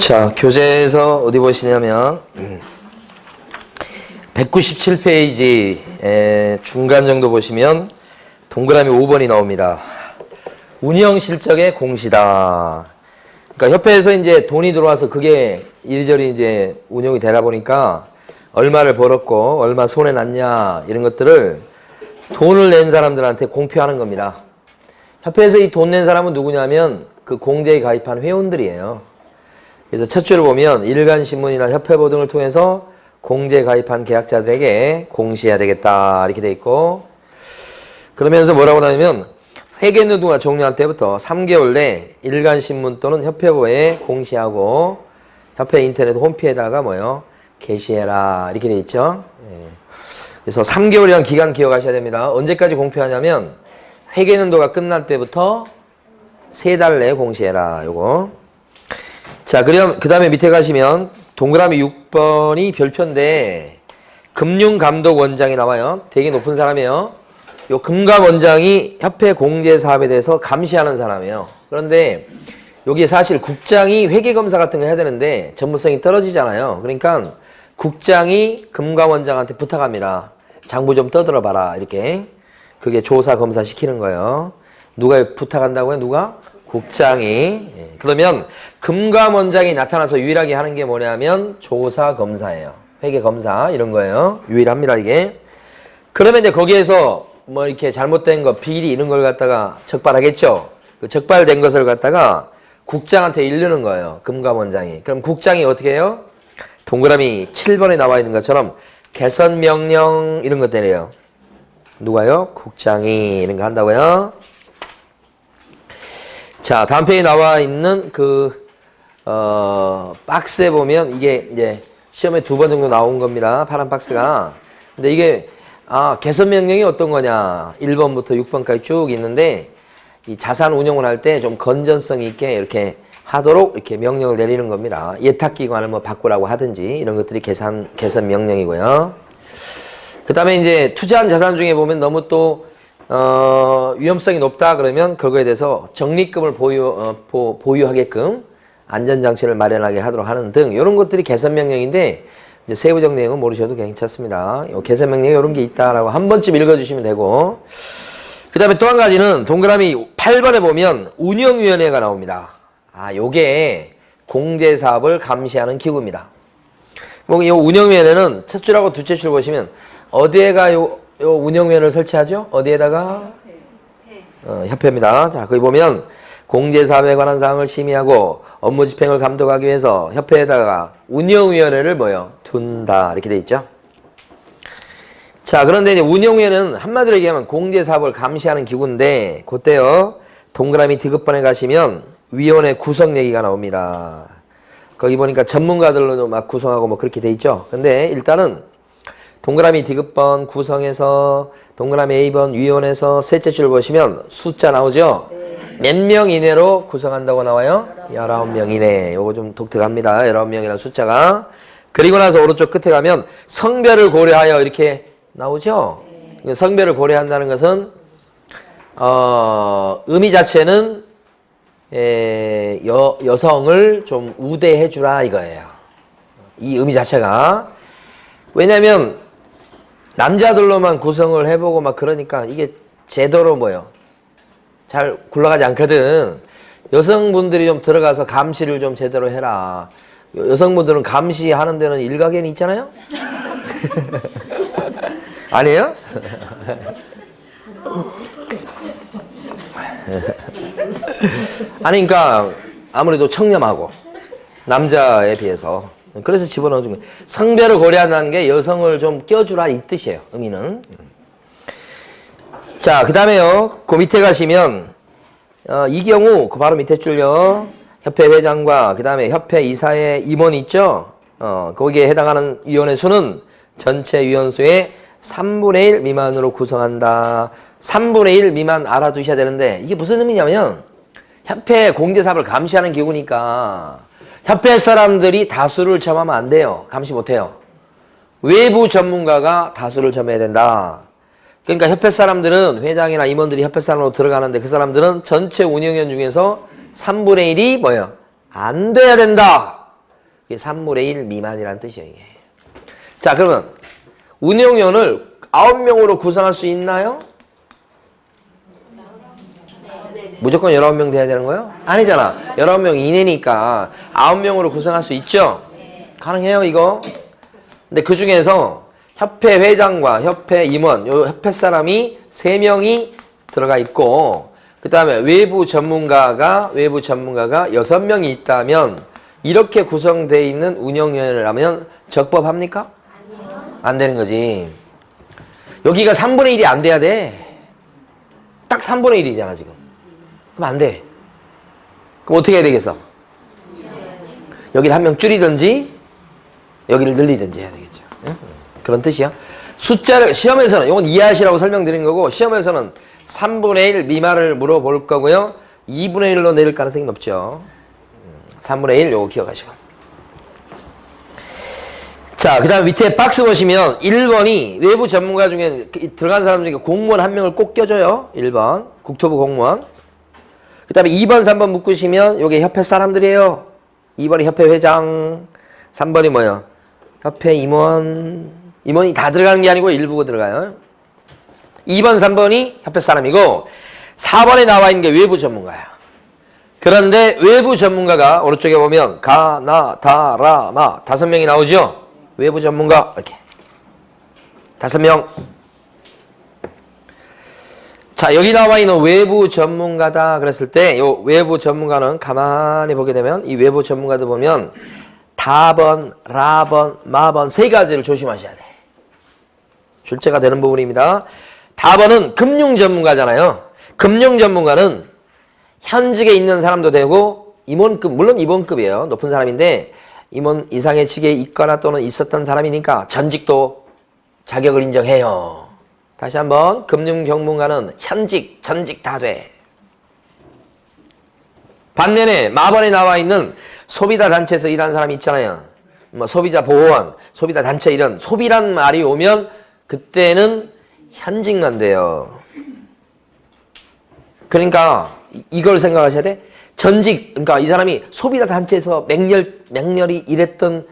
자, 교재에서 어디 보시냐면 197페이지 중간 정도 보시면 동그라미 5번이 나옵니다. 운영 실적의 공시다. 그러니까 협회에서 이제 돈이 들어와서 그게 이리저리 이제 운영이 되다 보니까 얼마를 벌었고 얼마 손해 났냐 이런 것들을 돈을 낸 사람들한테 공표하는 겁니다. 협회에서 이 돈 낸 사람은 누구냐면 그 공제에 가입한 회원들이에요. 그래서 첫 줄을 보면 일간신문이나 협회보 등을 통해서 공제에 가입한 계약자들에게 공시해야 되겠다 이렇게 돼 있고, 그러면서 뭐라고 하냐면 회계노동과 종료한 때부터 3개월 내 일간신문 또는 협회보에 공시하고 협회 인터넷 홈페이지에다가 뭐요? 게시해라 이렇게 돼 있죠. 그래서 3개월이라는 기간 기억하셔야 됩니다. 언제까지 공표하냐면 회계연도가 끝날 때부터 3달 내에 공시해라 요거. 자, 그럼 그 다음에 밑에 가시면 동그라미 6번이 별표인데 금융감독원장이 나와요. 되게 높은 사람이에요. 요 금감원장이 협회 공제 사업에 대해서 감시하는 사람이에요. 그런데 여기 사실 국장이 회계검사 같은 거 해야 되는데 전문성이 떨어지잖아요. 그러니까 국장이 금감원장한테 부탁합니다. 장부 좀 떠들어 봐라 이렇게. 그게 조사 검사 시키는 거예요. 누가 부탁한다고요? 누가? 국장이. 그러면 금감원장이 나타나서 유일하게 하는 게 뭐냐면 조사 검사예요. 회계 검사 이런 거예요. 유일합니다 이게. 그러면 이제 거기에서 뭐 이렇게 잘못된 거 비리 이런 걸 갖다가 적발하겠죠. 그 적발된 것을 갖다가 국장한테 일르는 거예요. 금감원장이. 그럼 국장이 어떻게 해요? 동그라미 7번에 나와 있는 것처럼 개선 명령 이런 것 내려요. 누가요? 국장이 이런 거 한다고요. 자, 다음 페이지에 나와 있는 박스에 보면 이게 이제 시험에 2번 정도 나온 겁니다. 파란 박스가. 근데 이게, 개선 명령이 어떤 거냐. 1번부터 6번까지 쭉 있는데, 이 자산 운용을 할 때 좀 건전성 있게 이렇게 하도록 이렇게 명령을 내리는 겁니다. 예탁기관을 뭐 바꾸라고 하든지 이런 것들이 개선 명령이고요. 그 다음에 이제 투자한 자산 중에 보면 너무 또 위험성이 높다 그러면 그거에 대해서 적립금을 보유하게끔 안전장치를 마련하게 하도록 하는 등 이런 것들이 개선명령인데 이제 세부적 내용은 모르셔도 괜찮습니다. 개선명령에 이런 게 있다라고 한 번쯤 읽어주시면 되고, 그 다음에 또 한 가지는 동그라미 8번에 보면 운영위원회가 나옵니다. 요게 공제사업을 감시하는 기구입니다. 뭐 이 운영위원회는 첫 줄하고 둘째 줄 보시면 어디에가 요 운영위원회를 설치하죠? 어디에다가? 협회입니다. 자, 거기 보면 공제사업에 관한 사항을 심의하고 업무 집행을 감독하기 위해서 협회에다가 운영위원회를 뭐요? 둔다. 이렇게 돼 있죠. 자, 그런데 이제 운영위원회는 한마디로 얘기하면 공제사업을 감시하는 기구인데, 그때요, 동그라미 디귿번에 가시면 위원회 구성 얘기가 나옵니다. 거기 보니까 전문가들로 막 구성하고 뭐 그렇게 돼 있죠. 근데 일단은 동그라미 디귿번 구성해서 동그라미 A번 위원회에서 셋째 줄 보시면 숫자 나오죠? 몇 명 이내로 구성한다고 나와요? 19명 이내. 요거 좀 독특합니다. 19명이라는 숫자가. 그리고 나서 오른쪽 끝에 가면 성별을 고려하여 이렇게 나오죠? 성별을 고려한다는 것은 의미 자체는 여성을 좀 우대해 주라 이거예요. 이 의미 자체가. 왜냐면 남자들로만 구성을 해보고 막 그러니까 이게 제대로 뭐요? 잘 굴러가지 않거든. 여성분들이 좀 들어가서 감시를 좀 제대로 해라. 여성분들은 감시하는 데는 일가견이 있잖아요? 아니에요? 아니, 그러니까 아무래도 청렴하고 남자에 비해서 그래서 집어넣어준 거예요. 성별을 고려한다는 게 여성을 좀 껴주라 이 뜻이에요. 의미는. 자, 그 다음에요. 그 밑에 가시면 이 경우 그 바로 밑에 줄요. 협회 회장과 그 다음에 협회 이사의 임원이 있죠. 거기에 해당하는 위원회 수는 전체 위원수의 3분의 1 미만으로 구성한다. 3분의 1 미만 알아두셔야 되는데 이게 무슨 의미냐면 협회 공제사업을 감시하는 기구니까 협회 사람들이 다수를 점하면 안 돼요. 감시 못 해요. 외부 전문가가 다수를 점해야 된다. 그러니까 협회 사람들은 회장이나 임원들이 협회 사람으로 들어가는데 그 사람들은 전체 운영위원 중에서 3분의 1이 뭐예요? 안 돼야 된다. 그게 3분의 1 미만이라는 뜻이에요, 이게. 자, 그러면 운영위원을 9명으로 구성할 수 있나요? 무조건 19명 돼야 되는 거예요? 아니잖아. 19명 이내니까 9명으로 구성할 수 있죠? 가능해요, 이거? 근데 그 중에서 협회 회장과 협회 임원, 요 협회 사람이 3명이 들어가 있고, 그 다음에 외부 전문가가 6명이 있다면, 이렇게 구성되어 있는 운영위원회를 하면 적법합니까? 안 되는 거지. 여기가 3분의 1이 안 돼야 돼. 딱 3분의 1이잖아, 지금. 그럼 안 돼. 그럼 어떻게 해야 되겠어? 여기를 한 명 줄이든지, 여기를 늘리든지 해야 되겠죠. 응? 그런 뜻이야. 숫자를, 시험에서는, 이건 이해하시라고 설명드린 거고, 시험에서는 3분의 1 미만을 물어볼 거고요. 2분의 1로 내릴 가능성이 높죠. 3분의 1, 요거 기억하시고. 자, 그 다음 밑에 박스 보시면 1번이 외부 전문가 중에 들어간 사람 중에 공무원 한 명을 꼭 껴줘요. 1번. 국토부 공무원. 그 다음에 2번, 3번 묶으시면 요게 협회 사람들이에요. 2번이 협회 회장. 3번이 뭐예요? 협회 임원. 임원이 다 들어가는 게 아니고 일부가 들어가요. 2번, 3번이 협회 사람이고 4번에 나와 있는 게 외부 전문가야. 그런데 외부 전문가가 오른쪽에 보면 가, 나, 다, 라, 마 5명이 나오죠? 외부 전문가 이렇게 5명. 자, 여기 나와 있는 외부 전문가다 그랬을 때 이 외부 전문가는 가만히 보게 되면 이 외부 전문가들 보면 다번, 라번, 마번 3가지를 조심하셔야 돼. 출제가 되는 부분입니다. 다번은 금융 전문가잖아요. 금융 전문가는 현직에 있는 사람도 되고 임원급, 물론 임원급이에요. 높은 사람인데 임원 이상의 직에 있거나 또는 있었던 사람이니까 전직도 자격을 인정해요. 다시 한번 금융 전문가는 현직, 전직 다 돼. 반면에 마번에 나와 있는 소비자 단체에서 일하는 사람이 있잖아요. 뭐 소비자 보호원, 소비자 단체 이런 소비란 말이 오면 그때는 현직만 돼요. 그러니까 이걸 생각하셔야 돼. 전직, 그러니까 이 사람이 소비자 단체에서 맹렬히 일했던,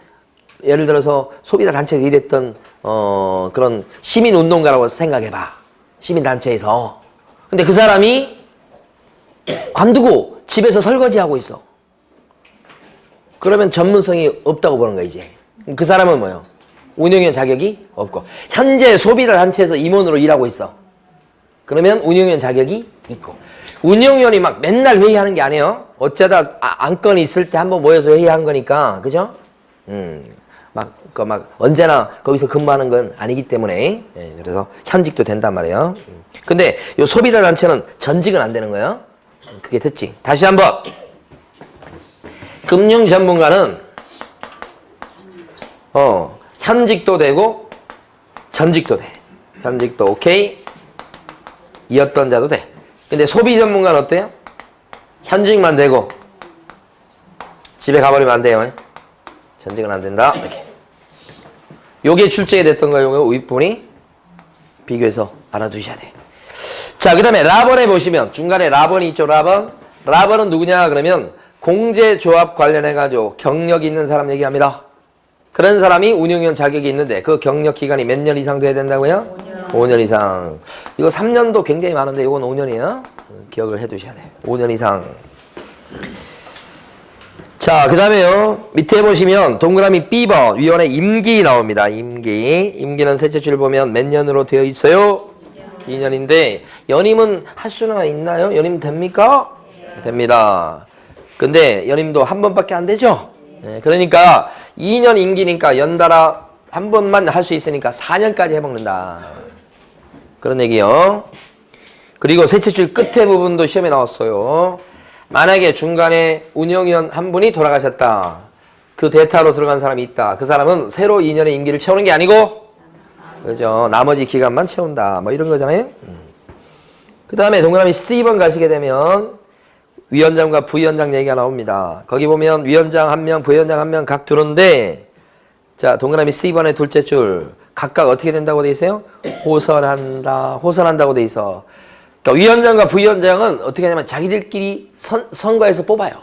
예를 들어서 소비자 단체에서 일했던 그런 시민운동가라고 생각해봐. 시민단체에서. 근데 그 사람이 관두고 집에서 설거지하고 있어. 그러면 전문성이 없다고 보는 거야, 이제. 그 사람은 뭐예요? 운영위원 자격이 없고. 현재 소비자 단체에서 임원으로 일하고 있어. 그러면 운영위원 자격이 있고. 운영위원이 막 맨날 회의하는 게 아니에요. 어쩌다 안건이 있을 때 한번 모여서 회의한 거니까. 그죠? 막 언제나 거기서 근무하는 건 아니기 때문에. 예, 그래서 현직도 된단 말이에요. 근데 요 소비자 단체는 전직은 안 되는 거예요. 그게 듣지. 다시 한번. 금융 전문가는 현직도 되고 전직도 돼. 현직도 오케이. 이었던 자도 돼. 근데 소비 전문가는 어때요? 현직만 되고 집에 가버리면 안 돼요. 전직은 안 된다. 이렇게. 요게 출제가 됐던 거예요. 요거 윗부분이 비교해서 알아두셔야 돼. 자, 그 다음에 라번에 보시면 중간에 라번이 있죠. 라번은 누구냐 그러면 공제조합 관련해가지고 경력이 있는 사람 얘기합니다. 그런 사람이 운영위원 자격이 있는데 그 경력 기간이 몇 년 이상 돼야 된다고요? 5년 이상. 이거 3년도 굉장히 많은데 이건 5년이에요. 기억을 해두셔야 돼. 5년 이상. 자, 그 다음에요. 밑에 보시면 동그라미 B번 위원회 임기 나옵니다. 임기는 셋째 줄 보면 몇 년으로 되어 있어요? 2년인데 연임은 할 수는 있나요? 연임 됩니까? 됩니다. 근데 연임도 한 번밖에 안 되죠? 네, 그러니까 2년 임기니까 연달아 한 번만 할 수 있으니까 4년까지 해먹는다. 그런 얘기요. 그리고 셋째 줄 끝에 부분도 시험에 나왔어요. 만약에 중간에 운영위원 한 분이 돌아가셨다. 그 대타로 들어간 사람이 있다. 그 사람은 새로 2년의 임기를 채우는 게 아니고, 그죠? 나머지 기간만 채운다. 뭐 이런 거잖아요. 그 다음에 동그라미 C번 가시게 되면 위원장과 부위원장 얘기가 나옵니다. 거기 보면 위원장 한 명, 부위원장 한 명 각 두는데, 자, 동그라미 C번의 둘째 줄 각각 어떻게 된다고 돼 있어요? 호선한다고 돼 있어. 그러니까 위원장과 부위원장은 어떻게 하냐면 자기들끼리 선거에서 뽑아요.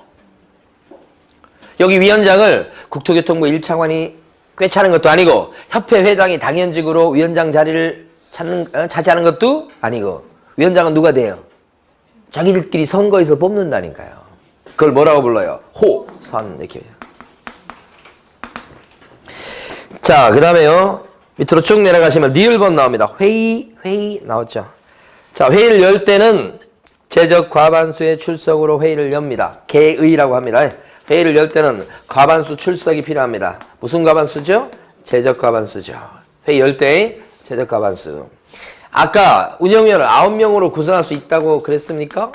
여기 위원장을 국토교통부 1차관이 꿰차는 것도 아니고 협회 회장이 당연직으로 위원장 자리를 차지하는 것도 아니고 위원장은 누가 돼요? 자기들끼리 선거에서 뽑는다니까요. 그걸 뭐라고 불러요? 호선 이렇게. 자, 그 다음에요. 밑으로 쭉 내려가시면 리을번 나옵니다. 회의 나왔죠. 자, 회의를 열 때는 제적 과반수의 출석으로 회의를 엽니다. 개의라고 합니다. 회의를 열 때는 과반수 출석이 필요합니다. 무슨 과반수죠? 제적 과반수죠. 회의 열 때의 제적 과반수. 아까 운영위원을 9명으로 구성할 수 있다고 그랬습니까?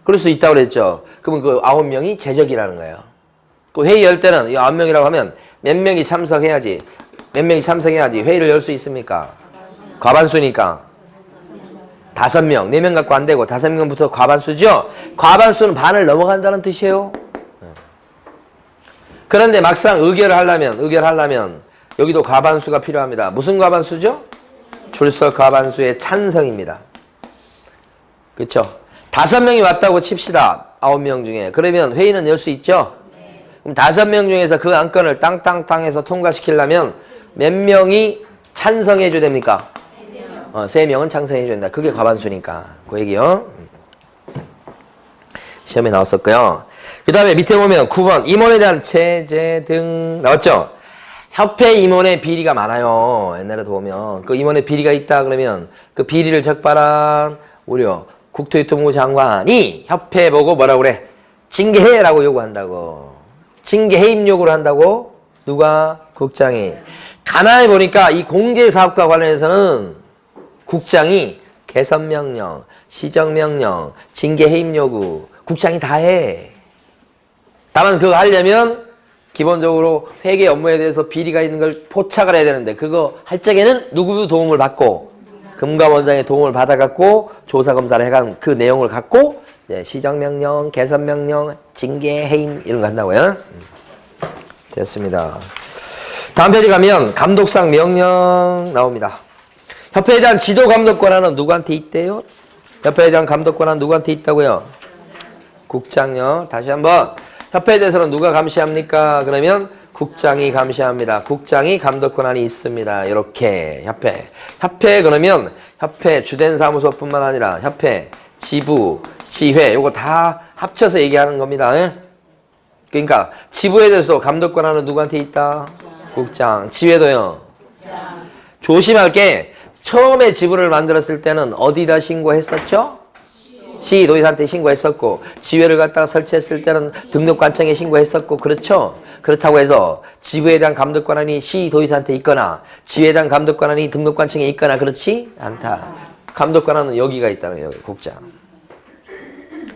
그럴 수 있다고 그랬죠. 그러면 그 9명이 제적이라는 거예요. 그 회의 열 때는 이 9명이라고 하면 몇 명이 참석해야지? 몇 명이 참석해야지 회의를 열 수 있습니까? 과반수니까. 5명, 4명 갖고 안 되고 5명부터 과반수죠? 과반수는 반을 넘어간다는 뜻이에요. 그런데 막상 의결을 하려면 여기도 과반수가 필요합니다. 무슨 과반수죠? 출석 과반수의 찬성입니다. 그렇죠? 5명이 왔다고 칩시다. 9명 중에. 그러면 회의는 열 수 있죠? 그럼 5명 중에서 그 안건을 땅땅땅 해서 통과시키려면 몇 명이 찬성해 줘야 됩니까? 3명은 찬성해 줘야 된다. 그게 과반수니까. 그 얘기요. 시험에 나왔었고요. 그 다음에 밑에 보면 9번 임원에 대한 체제 등 나왔죠? 협회 임원의 비리가 많아요. 옛날에도 보면 그 임원의 비리가 있다 그러면 그 비리를 적발한 우려 국토교통부 장관이 협회 보고 뭐라고 그래? 징계해라고 요구한다고. 징계 해임 요구를 한다고? 누가? 국장이. 가만히 보니까 이 공제사업과 관련해서는 국장이 개선명령, 시정명령, 징계 해임 요구 국장이 다 해. 다만 그거 하려면 기본적으로 회계 업무에 대해서 비리가 있는 걸 포착을 해야 되는데 그거 할 적에는 누구 도움을 받고 금감원장의 도움을 받아갖고 조사검사를 해간 그 내용을 갖고 시정명령, 개선명령, 징계, 해임 이런 거 한다고요. 됐습니다. 다음 페이지 가면 감독상 명령 나옵니다. 협회에 대한 지도 감독 권한은 누구한테 있대요? 협회에 대한 감독 권한은 누구한테 있다고요? 국장요. 다시 한번 협회에 대해서는 누가 감시합니까? 그러면 국장이 감시합니다. 국장이 감독 권한이 있습니다. 이렇게 협회 그러면 협회 주된 사무소뿐만 아니라 협회, 지부, 지회 요거 다 합쳐서 얘기하는 겁니다. 그러니까 지부에 대해서 감독 권한은 누구한테 있다? 국장. 지회도요. 조심할 게 처음에 지부를 만들었을 때는 어디다 신고했었죠? 시도의사한테 신고했었고 지회를 갖다가 설치했을 때는 등록관청에 신고했었고 그렇죠? 그렇다고 해서 지부에 대한 감독 권한이 시도의사한테 있거나 지회에 대한 감독 권한이 등록관청에 있거나 그렇지 않다. 감독 권한은 여기가 있다는 거예요. 국장.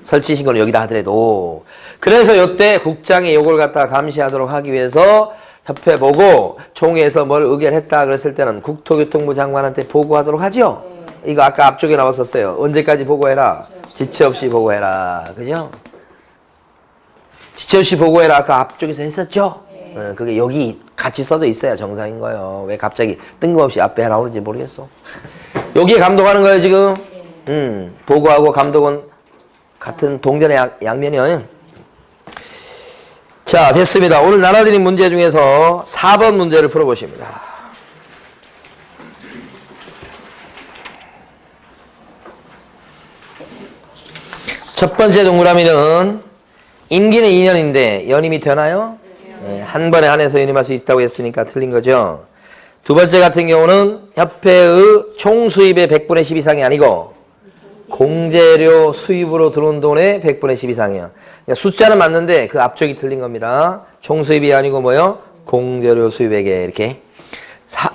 설치 신고는 여기다 하더라도. 그래서 이때 국장이 요걸 갖다가 감시하도록 하기 위해서 협회 보고 총회에서 뭘 의결했다 그랬을 때는 국토교통부 장관한테 보고하도록 하죠. 이거 아까 앞쪽에 나왔었어요. 언제까지 보고해라? 지체 없이 보고해라. 그죠? 지체 없이 보고해라. 아까 앞쪽에서 했었죠? 그게 여기 같이 써져 있어야 정상인 거예요. 왜 갑자기 뜬금없이 앞에 하라 그러는지 모르겠어. 여기에 감독하는 거예요, 지금. 보고하고 감독은 같은 동전의 양면이요. 자, 됐습니다. 오늘 나눠드린 문제 중에서 4번 문제를 풀어보십니다. 첫 번째 동그라미는 임기는 2년인데 연임이 되나요? 네, 한 번에 한해서 연임할 수 있다고 했으니까 틀린 거죠. 두 번째 같은 경우는 협회의 총 수입의 100분의 10 이상이 아니고 공제료 수입으로 들어온 돈의 100분의 10 이상이에요. 그러니까 숫자는 맞는데 그 앞쪽이 틀린 겁니다. 총 수입이 아니고 뭐요? 공제료 수입액에 이렇게.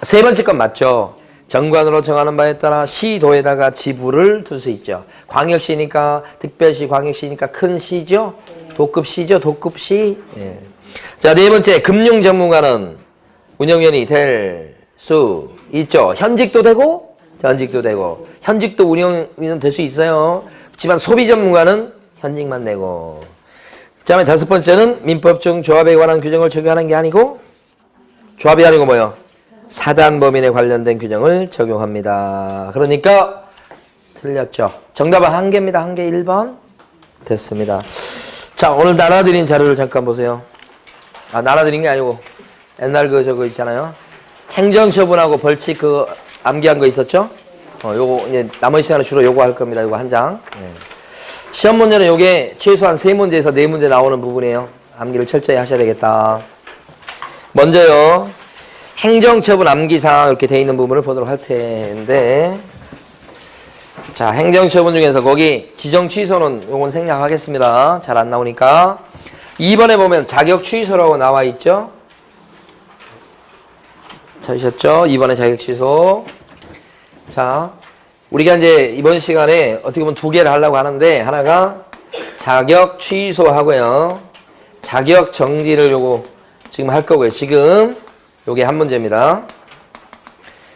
세 번째 건 맞죠? 정관으로 정하는 바에 따라 시도에다가 지부를 둘 수 있죠. 광역시니까 특별시 광역시니까 큰 시죠. 도급시죠. 도급시. 예. 자, 네 번째 금융 전문가는 운영위원이 될 수 있죠. 현직도 되고 전직도 되고. 현직도 운영위원 될 수 있어요. 그렇지만 소비 전문가는 현직만 되고. 그 다음에 다섯 번째는 민법 중 조합에 관한 규정을 적용하는 게 아니고 조합이 아니고 뭐요? 사단법인에 관련된 규정을 적용합니다. 그러니까 틀렸죠. 정답은 한 개입니다. 한 개 1번. 됐습니다. 자, 오늘 나눠드린 자료를 잠깐 보세요. 나눠드린 게 아니고 옛날 저거 있잖아요. 행정처분하고 벌칙 암기한 거 있었죠? 요거 이제 나머지 시간에 주로 요거 할 겁니다. 요거 한 장. 시험 문제는 요게 최소한 3문제에서 4문제 나오는 부분이에요. 암기를 철저히 하셔야 되겠다. 먼저요. 행정처분 암기사항 이렇게 돼 있는 부분을 보도록 할 텐데, 자, 행정처분 중에서 거기 지정 취소는 요건 생략하겠습니다. 잘 안 나오니까. 2번에 보면 자격 취소라고 나와 있죠? 찾으셨죠? 2번에 자격 취소. 자, 우리가 이제 이번 시간에 어떻게 보면 2개를 하려고 하는데, 하나가 자격 취소하고요. 자격 정지를 요거 지금 할 거고요. 지금 요게 한 문제입니다.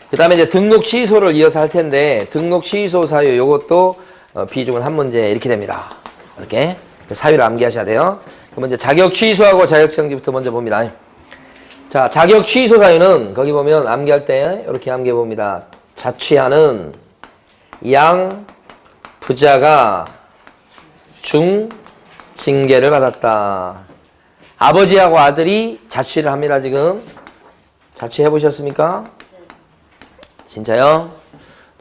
그 다음에 이제 등록 취소를 이어서 할 텐데, 등록 취소 사유 요것도 비중은 한 문제 이렇게 됩니다. 이렇게 사유를 암기하셔야 돼요. 그럼 이제 자격 취소하고 자격 정지부터 먼저 봅니다. 자, 자격 취소 사유는 거기 보면 암기할 때 이렇게 암기해 봅니다. 자취하는 양 부자가 중 징계를 받았다. 아버지하고 아들이 자취를 합니다. 지금 자취해 보셨습니까? 진짜요?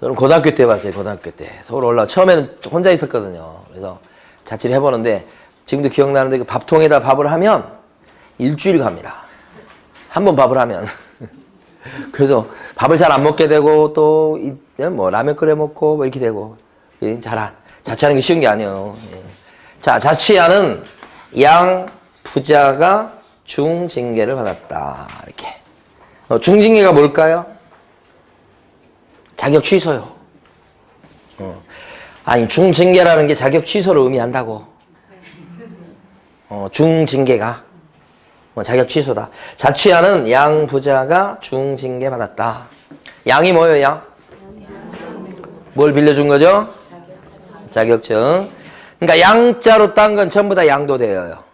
저는 고등학교 때 봤어요. 고등학교 때 서울 올라 처음에는 혼자 있었거든요. 그래서 자취를 해보는데 지금도 기억나는데 그 밥통에다 밥을 하면 일주일 갑니다. 한 번 밥을 하면. 그래서 밥을 잘 안 먹게 되고 또 뭐 라면 끓여 먹고 뭐 이렇게 되고. 자취하는 게 쉬운 게 아니에요. 자, 자취하는 양 부자가 중징계를 받았다. 이렇게. 중징계가 뭘까요? 자격 취소요. 아니, 중징계라는 게 자격 취소를 의미한다고. 중징계가 자격 취소다. 자취하는 양 부자가 중징계 받았다. 양이 뭐예요, 양? 뭘 빌려준 거죠? 자격증. 그러니까 양자로 딴 건 전부 다 양도 돼요.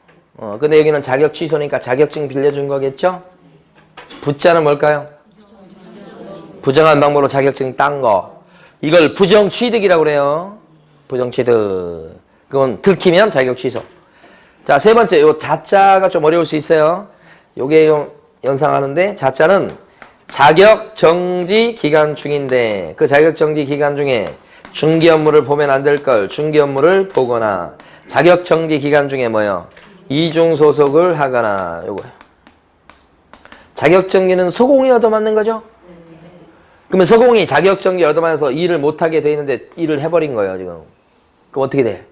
근데 여기는 자격 취소니까 자격증 빌려준 거겠죠? 부자는 뭘까요? 부정한 방법으로 자격증 딴 거. 이걸 부정취득이라고 그래요. 부정취득. 그건 들키면 자격 취소. 자, 세 번째, 요 자자가 좀 어려울 수 있어요. 요게 연상하는데, 자자는 자격 정지 기간 중인데, 그 자격 정지 기간 중에 중기 업무를 보면 안 될 걸 중기 업무를 보거나, 자격 정지 기간 중에 뭐요? 이중 소속을 하거나, 요거요. 자격 정지는 소공이 얻어맞는 거죠? 그러면 소공이 자격 정지 얻어맞아서 일을 못하게 돼 있는데 일을 해버린 거예요, 지금. 그럼 어떻게 돼?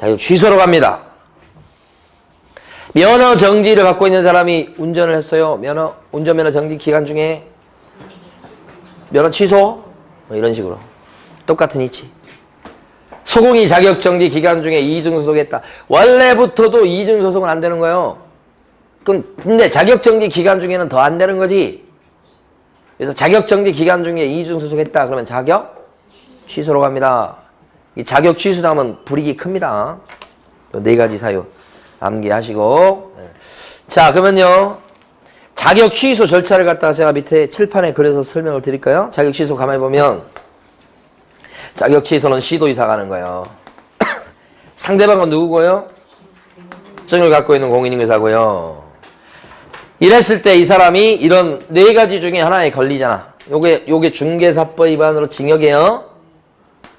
자격 취소로 갑니다. 면허 정지를 갖고 있는 사람이 운전을 했어요. 운전면허 정지 기간 중에 면허 취소? 뭐 이런 식으로. 똑같은 이치. 소공이 자격 정지 기간 중에 이중 소속했다. 원래부터도 이중 소속은 안 되는 거예요. 근데 자격 정지 기간 중에는 더 안 되는 거지. 그래서 자격 정지 기간 중에 이중 소속했다. 그러면 자격 취소로 갑니다. 이 자격 취소하면 불이익이 큽니다. 네 가지 사유 암기하시고. 자, 그러면요. 자격 취소 절차를 갖다가 제가 밑에 칠판에 그려서 설명을 드릴까요? 자격 취소 가만히 보면 자격 취소는 시도이사가 하는 거예요. 상대방은 누구고요? 증을 갖고 있는 공인인사고요. 이랬을 때 이 사람이 이런 네 가지 중에 하나에 걸리잖아. 요게 중개사법 위반으로 징역이에요.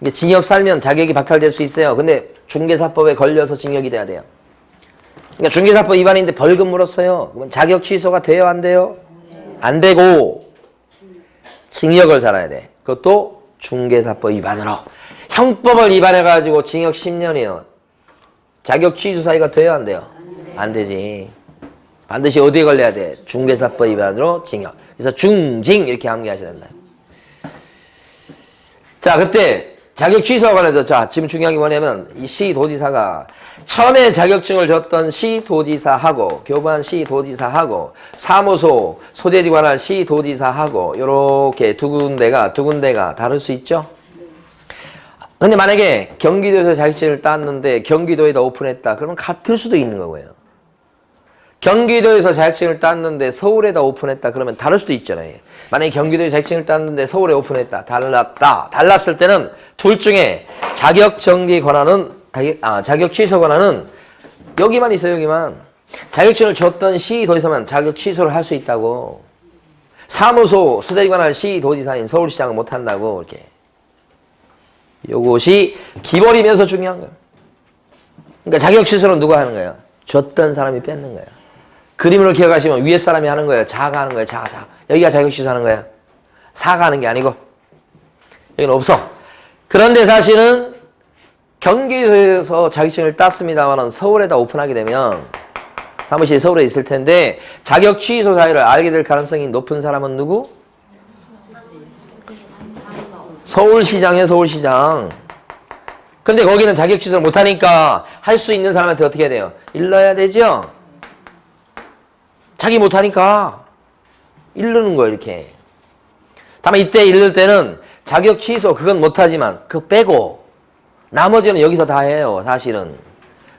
이게 징역 살면 자격이 박탈될 수 있어요. 근데 중개사법에 걸려서 징역이 돼야 돼요. 그러니까 중개사법 위반인데 벌금 물었어요. 그러면 자격 취소가 돼요, 안 돼요? 안 되고 징역을 살아야 돼. 그것도 중개사법 위반으로. 형법을 위반해가지고 징역 10년이에요. 자격 취소 사유가 돼요, 안 돼요? 안 되지. 반드시 어디에 걸려야 돼? 중개사법 위반으로 징역. 그래서 중징 이렇게 암기하셔야 된다. 자, 그때 자격 취소와 관해서 자, 지금 중요한 게 뭐냐면 이 시도지사가 처음에 자격증을 줬던 시도지사하고 교부한 시도지사하고 사무소 소재지 관할 시도지사하고 요렇게 두 군데가 다를 수 있죠. 근데 만약에 경기도에서 자격증을 땄는데 경기도에다 오픈했다. 그러면 같을 수도 있는 거고요. 경기도에서 자격증을 땄는데 서울에다 오픈했다. 그러면 다를 수도 있잖아요. 만약에 경기도에 자격증을 땄는데 서울에 오픈했다. 달랐다. 달랐을 때는 둘 중에 자격 정지 권한은 자격 취소 권한은 여기만 있어요. 여기만. 자격증을 줬던 시도지사만 자격 취소를 할 수 있다고. 사무소 소재관할 시도지사인 서울시장은 못한다고. 이렇게. 요것이 기본이면서 중요한 거예요. 그러니까 자격 취소는 누가 하는 거예요? 줬던 사람이 뺏는 거예요. 그림으로 기억하시면 위에 사람이 하는 거예요. 자가 하는 거예요. 자. 여기가 자격 취소하는 거예요. 사가 하는 게 아니고. 여기는 없어. 그런데 사실은 경기도에서 자격증을 땄습니다만 서울에다 오픈하게 되면 사무실이 서울에 있을 텐데 자격 취소 사유를 알게 될 가능성이 높은 사람은 누구? 서울시장이에요. 서울시장. 근데 거기는 자격 취소를 못하니까 할 수 있는 사람한테 어떻게 해야 돼요? 일러야 되죠? 자기 못하니까 일르는 거예요. 이렇게. 다만 이때 일를 때는 자격 취소 그건 못하지만 그거 빼고 나머지는 여기서 다 해요. 사실은.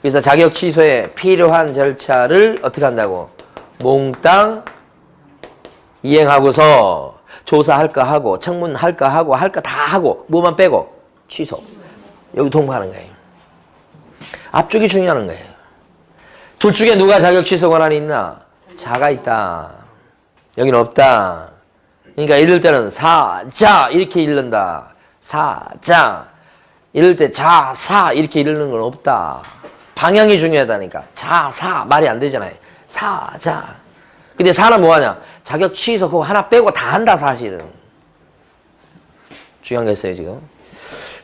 그래서 자격 취소에 필요한 절차를 어떻게 한다고? 몽땅 이행하고서 조사할 거 하고 청문할 거 하고 할 거 다 하고 뭐만 빼고 취소. 여기 통보하는 거예요. 앞쪽이 중요한 거예요. 둘 중에 누가 자격 취소 권한이 있나? 자가 있다. 여기는 없다. 그러니까 이럴 때는 사자 이렇게 읽는다. 사자. 이럴 때 자, 사 이렇게 읽는 건 없다. 방향이 중요하다니까. 자, 사 말이 안 되잖아요. 사, 자. 근데 사는 뭐하냐? 자격 취소 그거 하나 빼고 다 한다 사실은. 중요한 게 있어요 지금.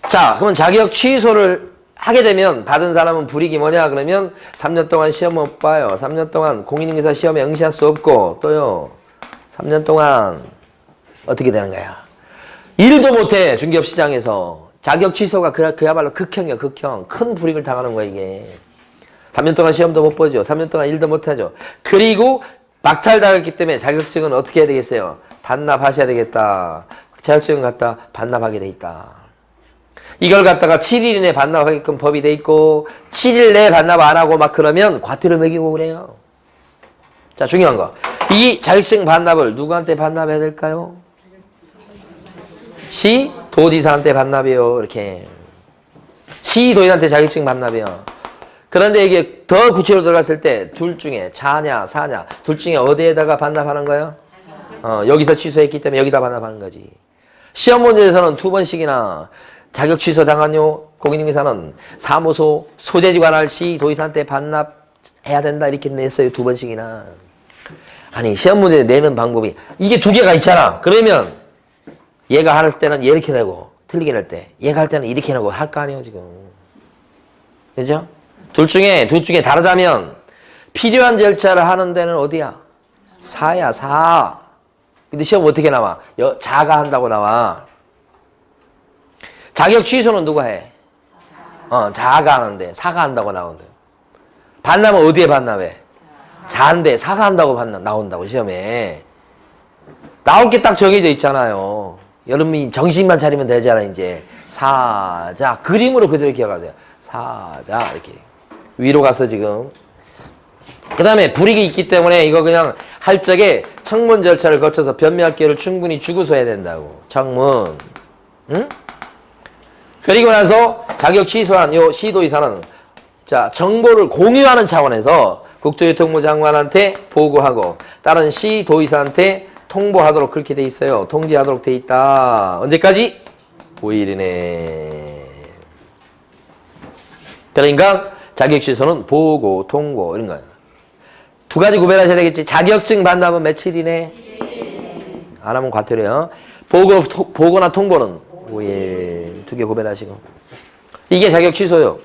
자, 그러면 자격 취소를 하게 되면 받은 사람은 불이익이 뭐냐? 그러면 3년 동안 시험 못 봐요. 3년 동안 공인중개사 시험에 응시할 수 없고 또요. 3년 동안 어떻게 되는 거야? 일도 못해 중개업시장에서. 자격 취소가 그야말로 극형이야, 극형. 큰 불이익을 당하는 거야, 이게. 3년 동안 시험도 못 보죠. 3년 동안 일도 못 하죠. 그리고 박탈당했기 때문에 자격증은 어떻게 해야 되겠어요? 반납하셔야 되겠다. 자격증은 갖다 반납하게 돼 있다. 이걸 갖다가 7일 이내 반납하게끔 법이 돼 있고 7일 내에 반납 안 하고 막 그러면 과태료 매기고 그래요. 자, 중요한 거. 이 자격증 반납을 누구한테 반납해야 될까요? 시도지사한테 반납이요. 이렇게. 시도지사한테 자격증 반납이요. 그런데 이게 더 구체로 들어갔을 때 둘 중에 자냐 사냐 둘 중에 어디에다가 반납하는 거예요? 여기서 취소했기 때문에 여기다 반납하는 거지. 시험 문제에서는 2번씩이나 자격 취소 당한요 공인중개사는 사무소 소재지관할 시도지사한테 반납해야 된다 이렇게 냈어요. 2번씩이나. 아니 시험 문제 내는 방법이 이게 두 개가 있잖아. 그러면 얘가 할 때는 이렇게 내고 틀리게 낼 때 얘가 할 때는 이렇게 내고 할 거 아니에요 지금. 그죠? 둘 중에 다르다면 필요한 절차를 하는 데는 어디야? 사야 사. 근데 시험 어떻게 나와? 자가 한다고 나와. 자격 취소는 누가 해? 자가 하는데 사가 한다고 나온대. 반납은 어디에 반납해? 자인데 사가 한다고 나온다고 시험에. 나올 게 딱 정해져 있잖아요. 여러분이 정신만 차리면 되잖아 이제. 사자 그림으로 그대로 기억하세요. 사자 이렇게 위로 가서 지금. 그 다음에 불이익이 있기 때문에 이거 그냥 할 적에 청문 절차를 거쳐서 변매할 기회를 충분히 주고서 해야 된다고. 청문. 응? 그리고 나서 자격 취소한 요 시도지사는 자 정보를 공유하는 차원에서 국토교통부 장관한테 보고하고 다른 시도지사한테 통보하도록 그렇게 돼 있어요. 통지하도록 돼 있다. 언제까지? 5일이네. 그러니까 자격 취소는 보고, 통보 이런 거예요. 두 가지 구별하셔야 되겠지. 자격증 반납은 며칠이네? 안 하면 과태료요. 보고나 통보는 5일. 두 개 구별하시고. 이게 자격 취소요.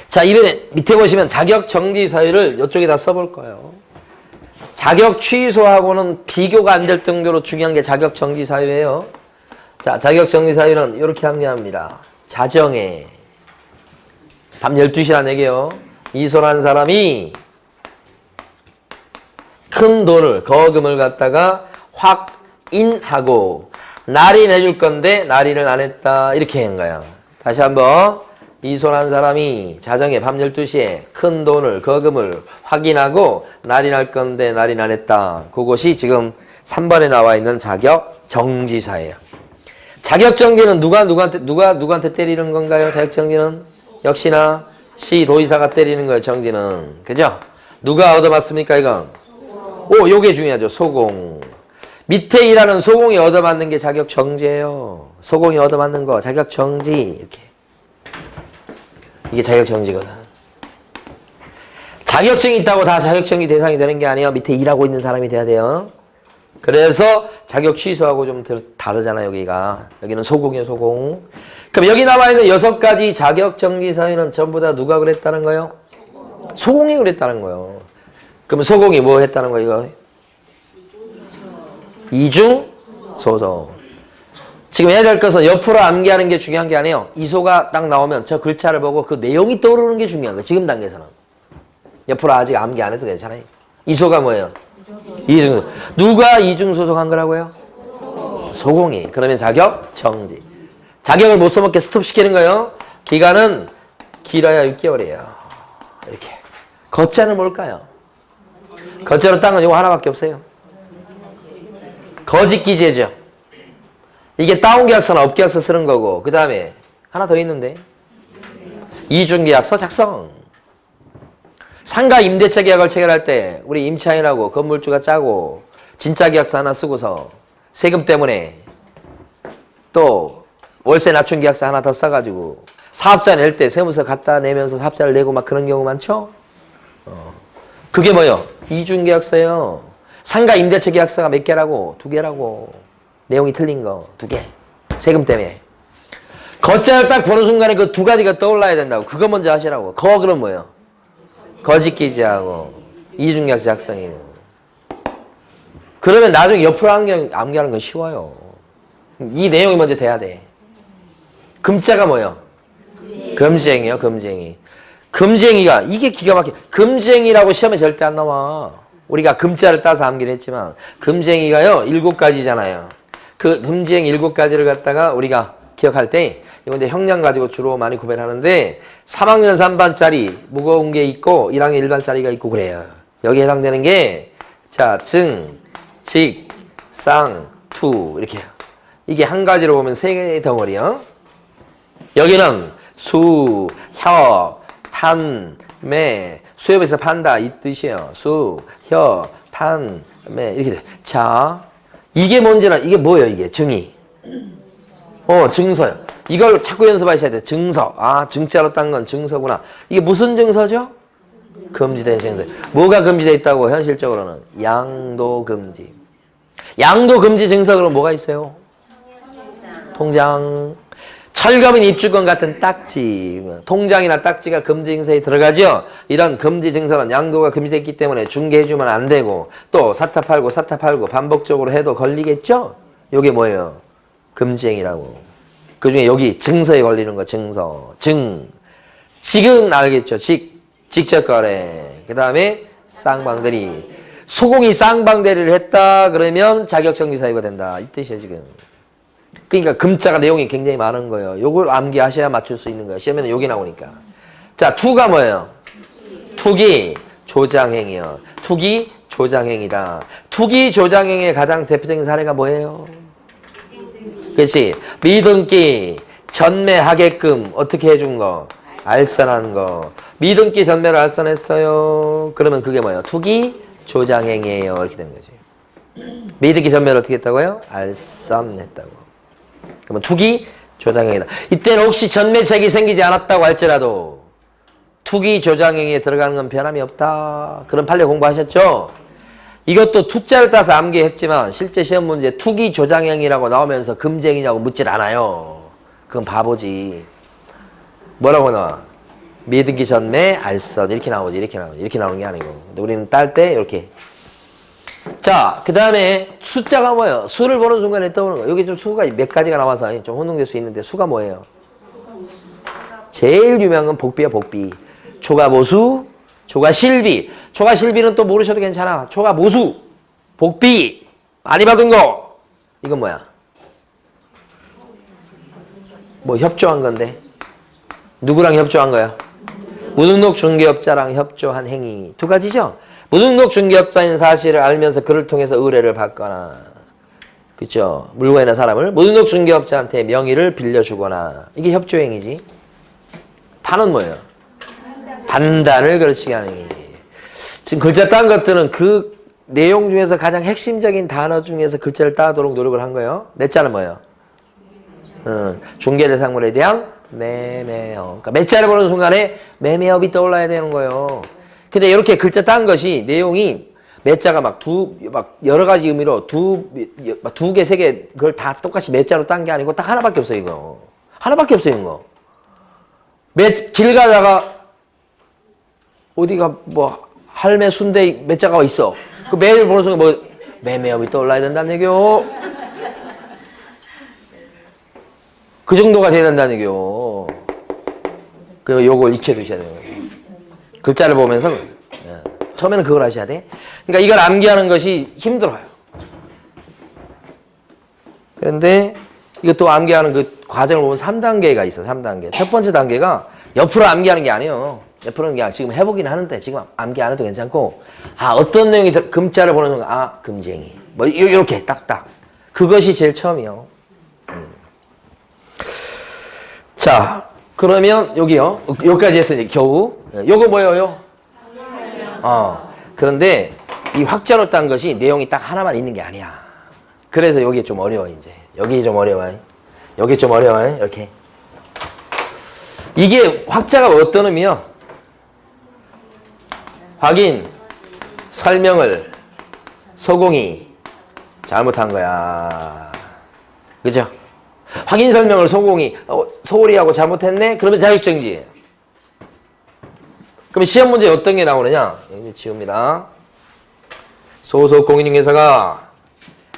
자, 이번에 밑에 보시면 자격 정지 사유를 이쪽에다 써볼 거예요. 자격 취소하고는 비교가 안 될 정도로 중요한 게 자격 정지 사유예요. 자, 자격 정지 사유는 이렇게 합리합니다. 자정에 밤 12시란 얘기예요. 이소란 사람이 큰 돈을 거금을 갖다가 확인하고 날인해줄 건데 날인을 안 했다 이렇게 한 거야. 다시 한번 이소란 사람이 자정에 밤 12시에 큰 돈을 거금을 확인하고 날인할 건데 날인 안 했다. 그것이 지금 3번에 나와 있는 자격 정지사예요. 자격 정지는 누가 누구한테 때리는 건가요? 자격 정지는 역시나 시 도지사가 때리는 거예요. 정지는. 그죠? 누가 얻어맞습니까 이건? 오, 요게 중요하죠. 소공. 밑에 일하는 소공이 얻어맞는 게 자격 정지예요. 소공이 얻어맞는 거 자격 정지. 이렇게. 이게 자격 정지거든. 자격증이 있다고 다 자격 정지 대상이 되는 게 아니에요. 밑에 일하고 있는 사람이 돼야 돼요. 그래서 자격 취소하고 좀 다르잖아요. 여기가. 여기는 소공이에요. 소공. 그럼 여기 나와 있는 6가지 자격 정지 사유는 전부 다 누가 그랬다는 거예요? 소공이 그랬다는 거예요. 그럼 소공이 뭐 했다는 거예요? 이거? 이중 소소. 지금 해야 될 것은 옆으로 암기하는 게 중요한 게 아니에요. 이소가 딱 나오면 저 글자를 보고 그 내용이 떠오르는 게 중요한 거예요. 지금 단계에서는. 옆으로 아직 암기 안 해도 괜찮아요. 이소가 뭐예요? 이중. 누가 이중 소속한 거라고요? 소공이. 그러면 자격 정지. 자격을 못 써먹게 스톱시키는 거예요. 기간은 길어야 6개월이에요. 이렇게. 거자는 뭘까요? 거자로 딴 건 이거 하나밖에 없어요. 거짓기재죠. 이게 다운계약서나 업계약서 쓰는 거고, 그 다음에 하나 더 있는데 이중계약서 작성. 상가 임대차 계약을 체결할 때 우리 임차인하고 건물주가 짜고 진짜 계약서 하나 쓰고서 세금 때문에 또 월세 낮춘 계약서 하나 더 써가지고 사업자 낼 때 세무서 갖다 내면서 사업자를 내고 막 그런 경우 많죠? 그게 뭐예요? 이중계약서예요. 상가 임대차 계약서가 몇 개라고? 2개라고. 내용이 틀린 거 2개. 세금 때문에. 거자를 딱 보는 순간에 그 2가지가 떠올라야 된다고. 그거 먼저 하시라고. 그럼 뭐예요? 거짓기지하고 이중계약서 작성이에요. 그러면 나중에 옆으로 암기하는 건 쉬워요. 이 내용이 먼저 돼야 돼. 금자가 뭐예요? 금지행이에요. 금지행이. 금지행이가 이게 기가 막혀. 금지행이라고 시험에 절대 안 나와. 우리가 금자를 따서 암기를 했지만 금지행이가요 7가지잖아요. 그 금지행 7가지를 갖다가 우리가 기억할 때 이건 이제 형량 가지고 주로 많이 구별을 하는데 3학년 3반짜리 무거운 게 있고 1학년 1반짜리가 있고 그래요. 여기에 해당되는 게 자, 증, 직, 상, 투 이렇게. 이게 한 가지로 보면 3개의 덩어리요. 여기는 수, 혀, 판, 매. 수협에서 판다 이 뜻이에요. 수, 혀, 판, 매 이렇게 돼. 자, 이게 뭔지는 이게 뭐예요? 이게 증이. 증서요. 이걸 자꾸 연습하셔야 돼요. 증서. 아, 증자로 딴 건 증서구나. 이게 무슨 증서죠? 금지된 증서. 뭐가 금지되어 있다고 현실적으로는? 양도금지. 양도금지 증서 그럼 뭐가 있어요? 통장. 철거민 입주권 같은 딱지. 통장이나 딱지가 금지 증서에 들어가죠. 이런 금지 증서는 양도가 금지되어 있기 때문에 중개해주면 안 되고 또 사타 팔고 반복적으로 해도 걸리겠죠? 이게 뭐예요? 금지행위라고. 그 중에 여기 증서에 걸리는 거 증서. 직은 알겠죠? 직접거래. 그 다음에 쌍방대리. 소공이 쌍방대리를 했다 그러면 자격정지 사유가 된다. 이 뜻이에요 지금. 그러니까 금자가 내용이 굉장히 많은 거예요. 요걸 암기하셔야 맞출 수 있는 거예요. 시험에는 요게 나오니까. 자, 투가 뭐예요? 투기 조장행위요. 투기 조장행위다. 투기 조장행위의 가장 대표적인 사례가 뭐예요? 그렇지. 미등기 전매하게끔 어떻게 해준 거? 알선한 거. 미등기 전매를 알선했어요. 그러면 그게 뭐예요? 투기 조장행위예요. 이렇게 되는 거지. 미등기 전매를 어떻게 했다고요? 알선했다고. 그러면 투기 조장행위다. 이때는 혹시 전매책이 생기지 않았다고 할지라도 투기 조장행위에 들어가는 건 변함이 없다. 그런 판례 공부하셨죠? 이것도 투자를 따서 암기했지만 실제 시험 문제 투기 조장행위라고 나오면서 금지행위냐고 묻질 않아요. 그건 바보지. 뭐라고 나와? 미등기 전매 알선 이렇게 나오지. 이렇게 나오는 게 아니고. 근데 우리는 딸 때 이렇게. 자, 그 다음에 숫자가 뭐예요? 수를 보는 순간에 떠오르는 거. 여기 좀 수가 몇 가지가 나와서 좀 혼동될 수 있는데 수가 뭐예요? 제일 유명한 건 복비야, 복비. 초가모수, 초가실비. 초가실비는 또 모르셔도 괜찮아. 초가모수, 복비, 많이 받은 거. 이건 뭐야? 뭐 협조한 건데. 누구랑 협조한 거야? 무등록 중개업자랑 협조한 행위. 2가지죠? 무등록 중개업자인 사실을 알면서 그를 통해서 의뢰를 받거나, 그쵸? 물건이나 사람을 무등록 중개업자한테 명의를 빌려주거나, 이게 협조행위지. 판은 뭐예요? 판단을 그르치게 하는 게. 지금 글자 딴 것들은 그 내용 중에서 가장 핵심적인 단어 중에서 글자를 따도록 노력을 한 거예요. 몇 자는 뭐예요? 중개대상물에 대한 매매업. 그러니까 몇 자를 보는 순간에 매매업이 떠올라야 되는 거예요. 근데 이렇게 글자 딴 것이 내용이 몇 자가 막 여러 가지 의미로 두 개, 세 개, 그걸 다 똑같이 몇 자로 딴 게 아니고 딱 하나밖에 없어요, 이거. 하나밖에 없어요, 이거. 길 가다가 어디가 뭐 할매 순대 몇 자가 있어. 그 매일 보는 순간 뭐 매매업이 떠올라야 된다는 얘기요. 그 정도가 돼야 된다는 얘기요. 그 요거 익혀두셔야 돼요. 글자를 보면서 처음에는 그걸 하셔야 돼. 그러니까 이걸 암기하는 것이 힘들어요. 그런데 이것도 암기하는 그 과정을 보면 3단계가 있어. 3단계. 첫 번째 단계가 옆으로 암기하는 게 아니에요. 옆으로는 그냥 지금 해보긴 하는데 지금 암기 안 해도 괜찮고, 어떤 내용이 금자를 보는 순간 금쟁이 뭐 이렇게 딱딱 그것이 제일 처음이요. 자, 그러면 여기요. 여기까지 했으니 겨우 요거 뭐예요? 그런데 이 확자로 딴 것이 내용이 딱 하나만 있는 게 아니야. 그래서 여기 좀 어려워. 이제 여기 좀 어려워요. 여기 좀 어려워요. 이렇게 이게 확자가 어떤 의미요? 확인, 설명을 소공이 잘못한 거야. 그죠? 확인, 설명을 소공이 소홀히 하고 잘못했네? 그러면 자격정지예요. 그럼 시험 문제에 어떤 게 나오느냐? 여기 지웁니다. 소속 공인중개사가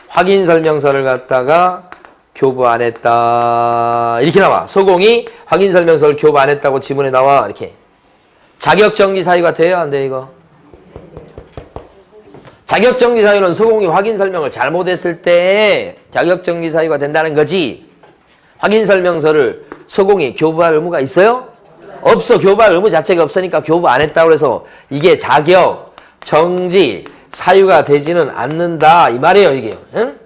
확인 설명서를 갖다가 교부 안 했다. 이렇게 나와. 소공이 확인 설명서를 교부 안 했다고 지문에 나와. 이렇게. 자격정지 사유가 돼요? 안 돼, 이거? 자격정지 사유는 소공이 확인 설명을 잘못했을 때 자격정지 사유가 된다는 거지. 확인 설명서를 소공이 교부할 의무가 있어요? 없어. 교부할 의무 자체가 없으니까 교부 안 했다고 해서 이게 자격, 정지, 사유가 되지는 않는다. 이 말이에요, 이게. 응?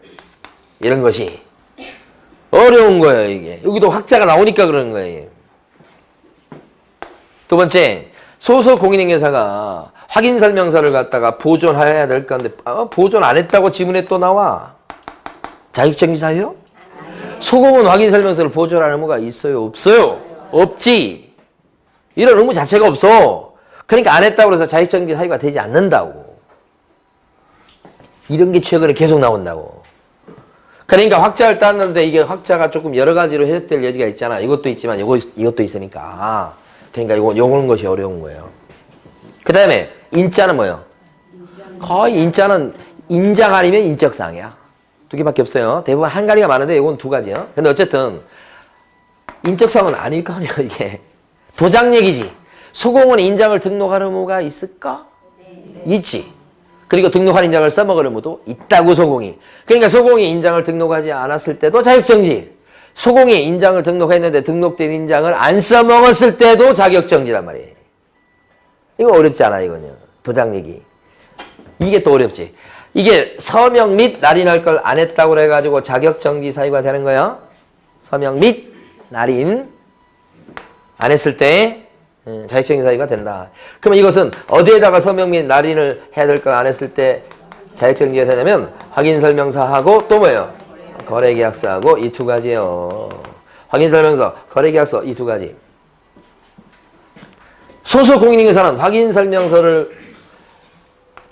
이런 것이. 어려운 거예요, 이게. 여기도 확자가 나오니까 그러는 거예요. 두 번째, 소속 공인중개사가 확인 설명서를 갖다가 보존해야 될 건데, 보존 안 했다고 지문에 또 나와. 자격정지 사유요? 소공은 확인 설명서를 보존할 의무가 있어요? 없어요? 없지. 이런 의무 자체가 없어. 그러니까 안 했다고 해서 자격정지 사유가 되지 않는다고. 이런 게 최근에 계속 나온다고. 그러니까 확자를 땄는데 이게 확자가 조금 여러 가지로 해석될 여지가 있잖아. 이것도 있지만 이것도 있으니까. 그러니까 요거는 것이 어려운 거예요. 그 다음에 인자는 뭐예요? 거의 인자는 인장 아니면 인적사항이야. 두 개밖에 없어요. 대부분 한 가지가 많은데 이건 두 가지요. 근데 어쨌든 인적사항은 아닐 거 아니야, 이게. 도장 얘기지. 소공은 인장을 등록할 의무가 있을까? 있지. 그리고 등록한 인장을 써먹을 의무도 있다고, 소공이. 그러니까 소공이 인장을 등록하지 않았을 때도 자격정지. 소공이 인장을 등록했는데 등록된 인장을 안 써먹었을 때도 자격정지란 말이에요. 이거 어렵지 않아, 이거는. 도장 얘기. 이게 또 어렵지. 이게 서명 및 날인할 걸 안 했다고 그래가지고 자격정지 사유가 되는 거예요. 서명 및 날인 안 했을 때 자격정지 사유가 된다. 그러면 이것은 어디에다가 서명 및 날인을 해야 될 걸 안 했을 때 자격정지가 되냐면 확인설명서하고 또 뭐예요? 거래계약서하고 이 두 가지예요. 확인설명서, 거래계약서 이 두 가지. 소속 공인중개사는 확인설명서를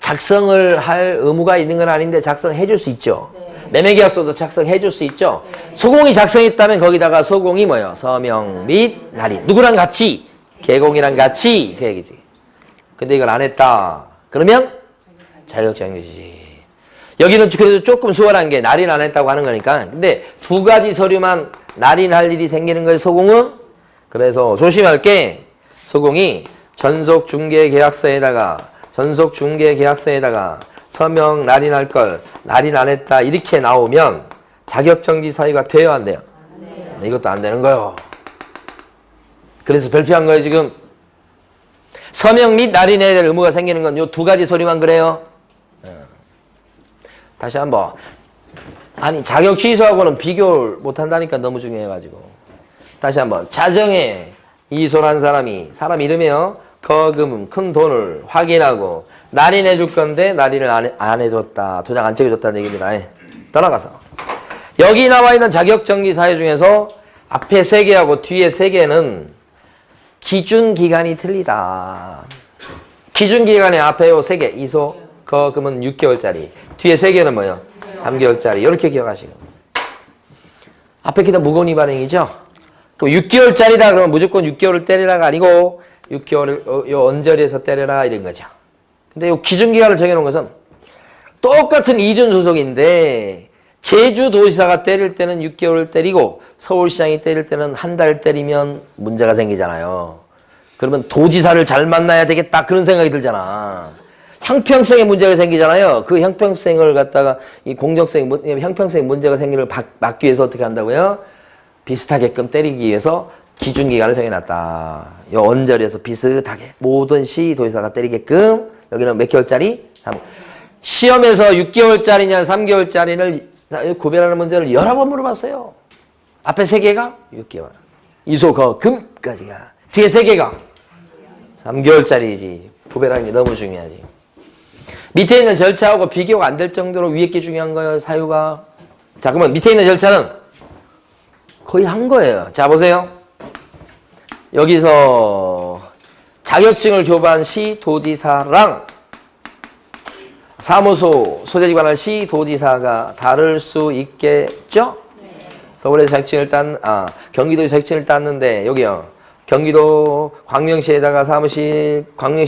작성을 할 의무가 있는 건 아닌데 작성해 줄 수 있죠. 매매계약서도 작성해 줄 수 있죠. 소공이 작성했다면 거기다가 소공이 뭐예요? 서명 및 날인. 누구랑 같이? 개공이랑 같이. 그 얘기지. 근데 이걸 안 했다. 그러면 자격정지지. 여기는 그래도 조금 수월한 게 날인 안 했다고 하는 거니까. 근데 두 가지 서류만 날인할 일이 생기는 거예요, 소공은. 그래서 조심할 게, 소공이 전속중개계약서에다가 서명 날인할 걸 날인 안 했다 이렇게 나오면 자격정지 사유가 돼요, 안 돼요? 네. 이것도 안 되는 거예요. 그래서 발표한 거예요, 지금. 서명 및 날인해야 될 의무가 생기는 건 요 두 가지 서류만 그래요. 다시 한번. 아니, 자격 취소하고는 비교를 못한다니까, 너무 중요해가지고. 다시 한번. 자정에 이소란 사람 이름이요. 거금 큰 돈을 확인하고 날인해 줄 건데 날인을 안 해줬다. 도장 안 찍어줬다는 얘기입니다. 떠나가서 여기 나와 있는 자격정지 사유 중에서 앞에 3개하고 뒤에 3개는 기준기간이 틀리다. 기준기간에 앞에 요 3개 이소 거금은 6개월짜리 뒤에 3개는 뭐요? 3개월짜리 이렇게 기억하시고 앞에 기다 무거운 위반행위죠. 그럼 6개월짜리다 그러면 무조건 6개월을 때리라가 아니고 6개월을 요 언저리에서 때려라 이런 거죠. 근데 요 기준기간을 정해놓은 것은 똑같은 이준소속인데 제주도지사가 때릴 때는 6개월을 때리고 서울시장이 때릴 때는 한 달 때리면 문제가 생기잖아요. 그러면 도지사를 잘 만나야 되겠다 그런 생각이 들잖아. 형평성에 문제가 생기잖아요. 그 형평성을 갖다가 이 공정성, 형평성에 문제가 생기를 막기 위해서 어떻게 한다고요? 비슷하게끔 때리기 위해서 기준기간을 정해놨다. 이 언저리에서 비슷하게 모든 시도지사가 때리게끔 여기는 몇 개월짜리? 시험에서 6개월짜리냐 3개월짜리를 구별하는 문제를 여러 번 물어봤어요. 앞에 3개가 6개월. 이소, 거, 금까지가. 뒤에 3개가 3개월짜리지. 구별하는 게 너무 중요하지. 밑에 있는 절차하고 비교가 안 될 정도로 위에 게 중요한 거예요, 사유가. 자, 그러면 밑에 있는 절차는 거의 한 거예요. 자, 보세요. 여기서 자격증을 교부한 시도지사랑 사무소 소재지 관할 시도지사가 다를 수 있겠죠? 서울에서 자격증을 경기도에 자격증을 땄는데 여기요. 경기도 광명시에다가 광명시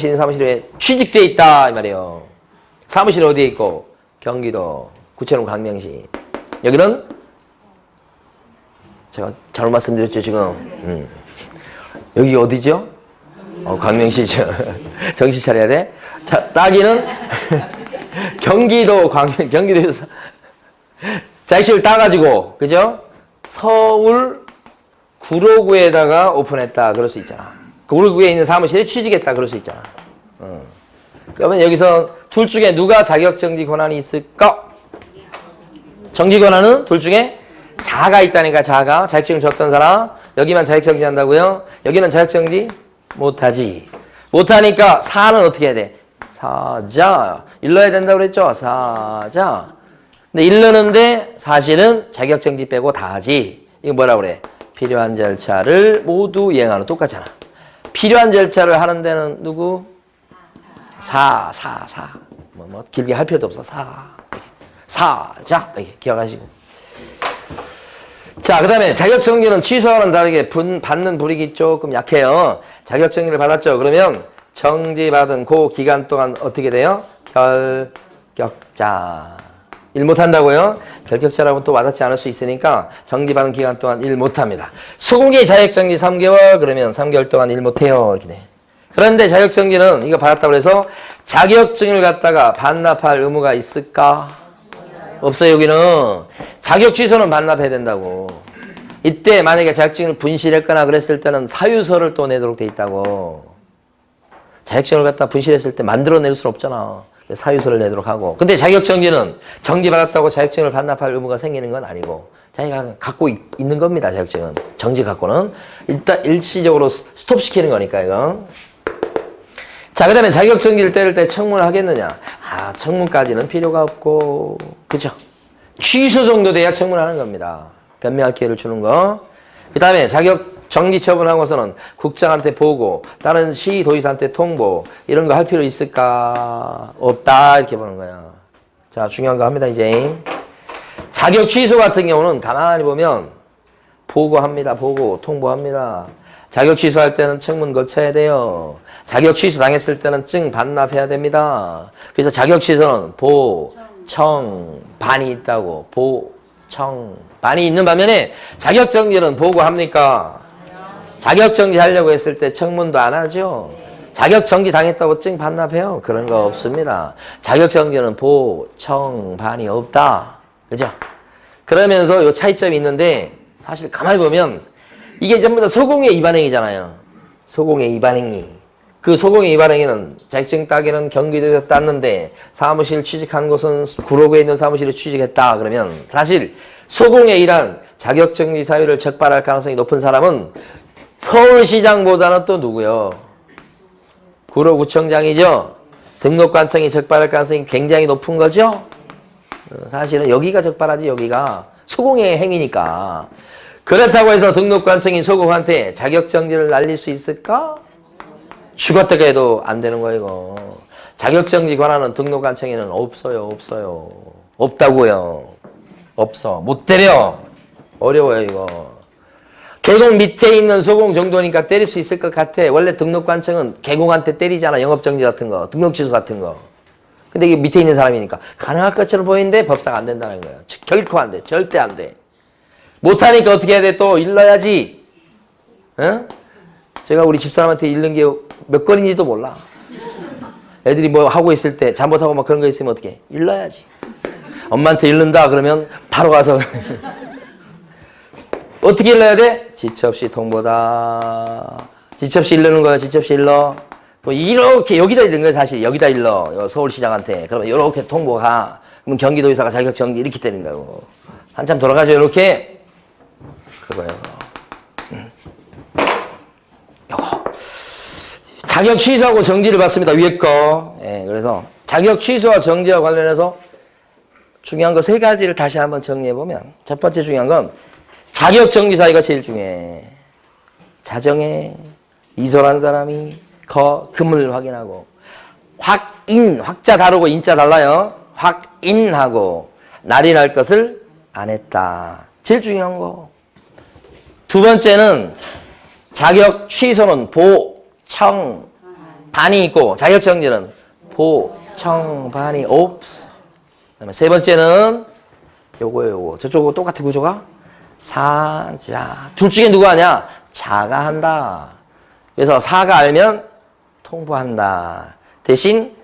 있는 사무실에 취직돼 있다 이 말이에요. 사무실 어디에 있고? 경기도 구체는 광명시. 여기는 제가 잘못 말씀드렸죠 지금. 여기 어디죠? 광명시죠. 정신 차려야 돼. 자, 따기는 경기도에서 자격증을 따가지고 그죠? 서울 구로구에다가 오픈했다 그럴 수 있잖아. 구로구에 있는 사무실에 취직했다 그럴 수 있잖아. 그러면 여기서 둘 중에 누가 자격정지 권한이 있을까? 정지 권한은 둘 중에 자가 있다니까. 자가 자격증을 줬던 사람 여기만 자격정지 한다고요? 여기는 자격정지 못하지. 못하니까 사는 어떻게 해야 돼? 사자. 일러야 된다고 그랬죠? 사자. 근데 일러는데 사실은 자격정지 빼고 다 하지. 이거 뭐라 그래? 필요한 절차를 모두 이행하는. 똑같잖아. 필요한 절차를 하는 데는 누구? 사. 뭐 길게 할 필요도 없어. 사자. 이렇게 기억하시고. 자, 그 다음에 자격정지는 취소와는 다르게 받는 불이익이 조금 약해요. 자격정지를 받았죠. 그러면 정지받은 그 기간 동안 어떻게 돼요? 결격자. 일 못한다고요? 결격자라고 또 와닿지 않을 수 있으니까 정지받은 기간 동안 일 못합니다. 소공개 자격정지 3개월 그러면 3개월 동안 일 못해요. 이렇게 돼. 그런데 자격정지는 이거 받았다고 해서 자격증을 갖다가 반납할 의무가 있을까? 없어요. 여기는 자격 취소는 반납해야 된다고. 이때 만약에 자격증을 분실했거나 그랬을 때는 사유서를 또 내도록 돼 있다고. 자격증을 갖다 분실했을 때 만들어낼 수는 없잖아. 사유서를 내도록 하고. 근데 자격정지는 정지받았다고 자격증을 반납할 의무가 생기는 건 아니고 자기가 갖고 있는 겁니다. 자격증은. 정지 갖고는 일단 일시적으로 스톱시키는 거니까 이거. 자, 그 다음에 자격정지를 때릴 때 청문을 하겠느냐? 청문까지는 필요가 없고, 그죠? 취소 정도 돼야 청문하는 겁니다. 변명할 기회를 주는 거. 그 다음에 자격정지 처분하고서는 국장한테 보고, 다른 시도지사한테 통보, 이런 거 할 필요 있을까? 없다. 이렇게 보는 거야. 자, 중요한 거 합니다, 이제. 자격 취소 같은 경우는 가만히 보면, 보고합니다. 보고, 통보합니다. 자격 취소할 때는 청문 거쳐야 돼요. 자격 취소 당했을 때는 증 반납해야 됩니다. 그래서 자격 취소는 보, 청, 반이 있다고. 보, 청, 반이 있는 반면에 자격 정지는 보고합니까? 자격 정지 하려고 했을 때 청문도 안 하죠. 자격 정지 당했다고 증 반납해요? 그런 거 없습니다. 자격 정지는 보, 청, 반이 없다. 그죠? 그러면서 요 차이점이 있는데 사실 가만히 보면 이게 전부 다 소공의 위반행위잖아요. 소공의 위반행위. 그 소공의 위반행위는 자격증 따기는 경기도에서 땄는데 사무실 취직한 곳은 구로구에 있는 사무실에 취직했다. 그러면 사실 소공의 일한 자격정지 사유를 적발할 가능성이 높은 사람은 서울시장보다는 또 누구요? 구로구청장이죠. 등록관청이 적발할 가능성이 굉장히 높은 거죠. 사실은 여기가 적발하지 여기가 소공의 행위니까. 그렇다고 해서 등록관청이 소공한테 자격정지를 날릴 수 있을까? 죽었다가 해도 안 되는 거예요 이거. 자격정지 권한은 등록관청에는 없어요. 없어요. 없다고요. 없어. 못 때려. 어려워요 이거. 개공 밑에 있는 소공 정도니까 때릴 수 있을 것 같아. 원래 등록관청은 개공한테 때리잖아. 영업정지 같은 거, 등록취소 같은 거. 근데 이게 밑에 있는 사람이니까 가능할 것처럼 보이는데 법상 안 된다는 거예요. 결코 안 돼. 절대 안 돼. 못하니까 어떻게 해야 돼? 또 일러야지. 응? 제가 우리 집사람한테 일른 게 몇 건인지도 몰라. 애들이 뭐 하고 있을 때 잘못하고 막 그런 거 있으면 어떻게 해? 일러야지. 엄마한테 일른다 그러면 바로 가서 어떻게 일러야 돼? 지체 없이 통보다. 지체 없이 일르는 거야. 지체 없이 일러. 또 이렇게 여기다 일른 거야 사실. 여기다 일러. 서울시장한테. 그러면 이렇게 통보가. 그러면 경기도지사가 자격정지 이렇게 되는 거고. 한참 돌아가죠 이렇게. 그거요. 요거. 자격 취소하고 정지를 받습니다. 위에 거. 예, 그래서 자격 취소와 정지와 관련해서 중요한 거 세 가지를 다시 한번 정리해보면 첫 번째 중요한 건 자격정지 사유가 제일 중요해. 자정에 이소란 사람이 금을 확인하고 확인, 확자 다르고 인자 달라요. 확인하고 날인할 것을 안 했다. 제일 중요한 거. 두 번째는 자격 취소는 보청 반이 있고 자격정지는 보청 반이 없어. 그다음에 세 번째는 요거 저쪽하고 똑같은 구조가 사자. 둘 중에 누가 하냐? 자가 한다. 그래서 사가 알면 통보한다. 대신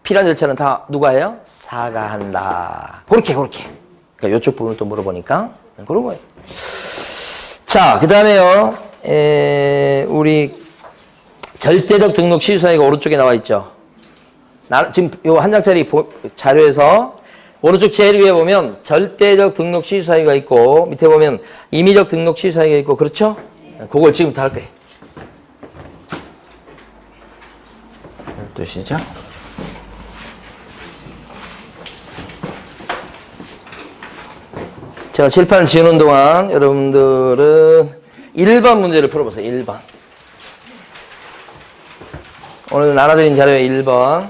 필요한 절차는 다 누가 해요? 사가 한다. 그렇게. 그러니까 이쪽 부분을 또 물어보니까 그런 거예요. 자, 그 다음에요. 우리 절대적 등록 취소 사유가 오른쪽에 나와 있죠. 지금 요 한 장짜리 자료에서 오른쪽 제일 위에 보면 절대적 등록 취소 사유가 있고 밑에 보면 임의적 등록 취소 사유가 있고 그렇죠? 그걸 지금부터 할 거예요. 12시죠? 제가 칠판 지우는 동안 여러분들은 1번 문제를 풀어보세요. 1번. 오늘 나눠드린 자료의 1번.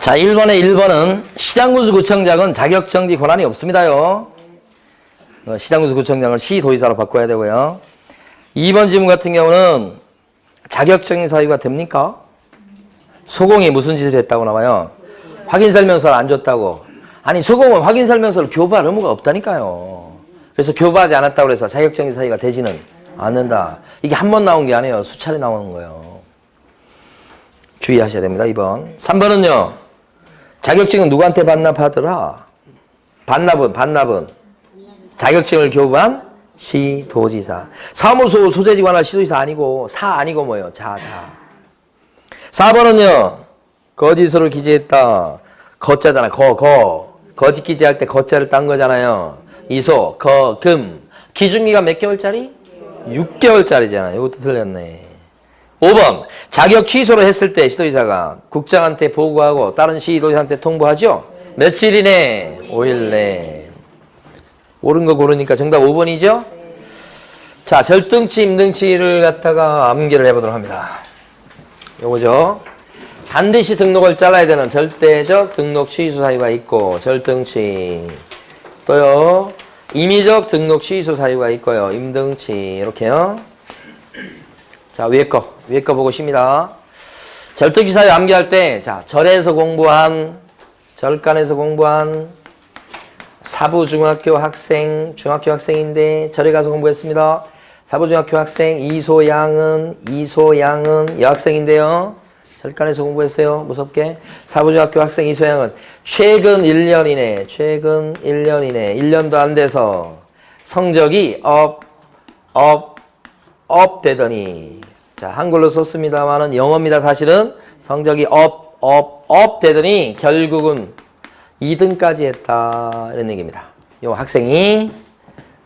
자, 1번은 시장군수구청장은 자격정지 권한이 없습니다요. 시장군수구청장을 시도지사로 바꿔야 되고요. 2번 질문 같은 경우는 자격정지 사유가 됩니까? 소공이 무슨 짓을 했다고 나와요? 확인설명서를 안 줬다고. 아니 소공은 확인설명서를 교부할 의무가 없다니까요. 그래서 교부하지 않았다고 해서 자격정지 사유가 되지는 않는다. 이게 한 번 나온 게 아니에요. 수차례 나오는 거예요. 주의하셔야 됩니다. 2번. 3번은요. 자격증은 누구한테 반납하더라? 반납은 자격증을 교부한 시도지사. 사무소 소재지 관할 시도지사 아니고 아니고 뭐예요? 자. 4번은요. 거짓으로 기재했다. 거자잖아. 거짓 기재할 때 거자를 딴 거잖아요. 이소, 금. 기준기간 몇 개월짜리? 6개월짜리잖아. 이것도 틀렸네. 5번. 자격 취소를 했을 때 시도지사가 국장한테 보고하고 다른 시도지사한테 통보하죠? 며칠 이내? 5일 내. 옳은 거 고르니까 정답 5번이죠? 자, 절등치, 임등치를 갖다가 암기를 해보도록 합니다. 요거죠. 반드시 등록을 잘라야 되는 절대적 등록 취소 사유가 있고, 절등치. 또요, 임의적 등록 취소 사유가 있고요, 임등치. 이렇게요. 자, 위에 거 보고 쉽니다. 절등치 사유 암기할 때, 자, 절간에서 공부한 사부중학교 학생, 중학교 학생인데, 절에 가서 공부했습니다. 사부중학교 학생, 이소양은 여학생인데요. 절간에서 공부했어요. 무섭게. 사부중학교 학생 이소양은 최근 1년 이내, 1년도 안 돼서 성적이 업 되더니. 자, 한글로 썼습니다만은 영어입니다. 사실은 성적이 업 되더니 결국은 2등까지 했다. 이런 얘기입니다. 요 학생이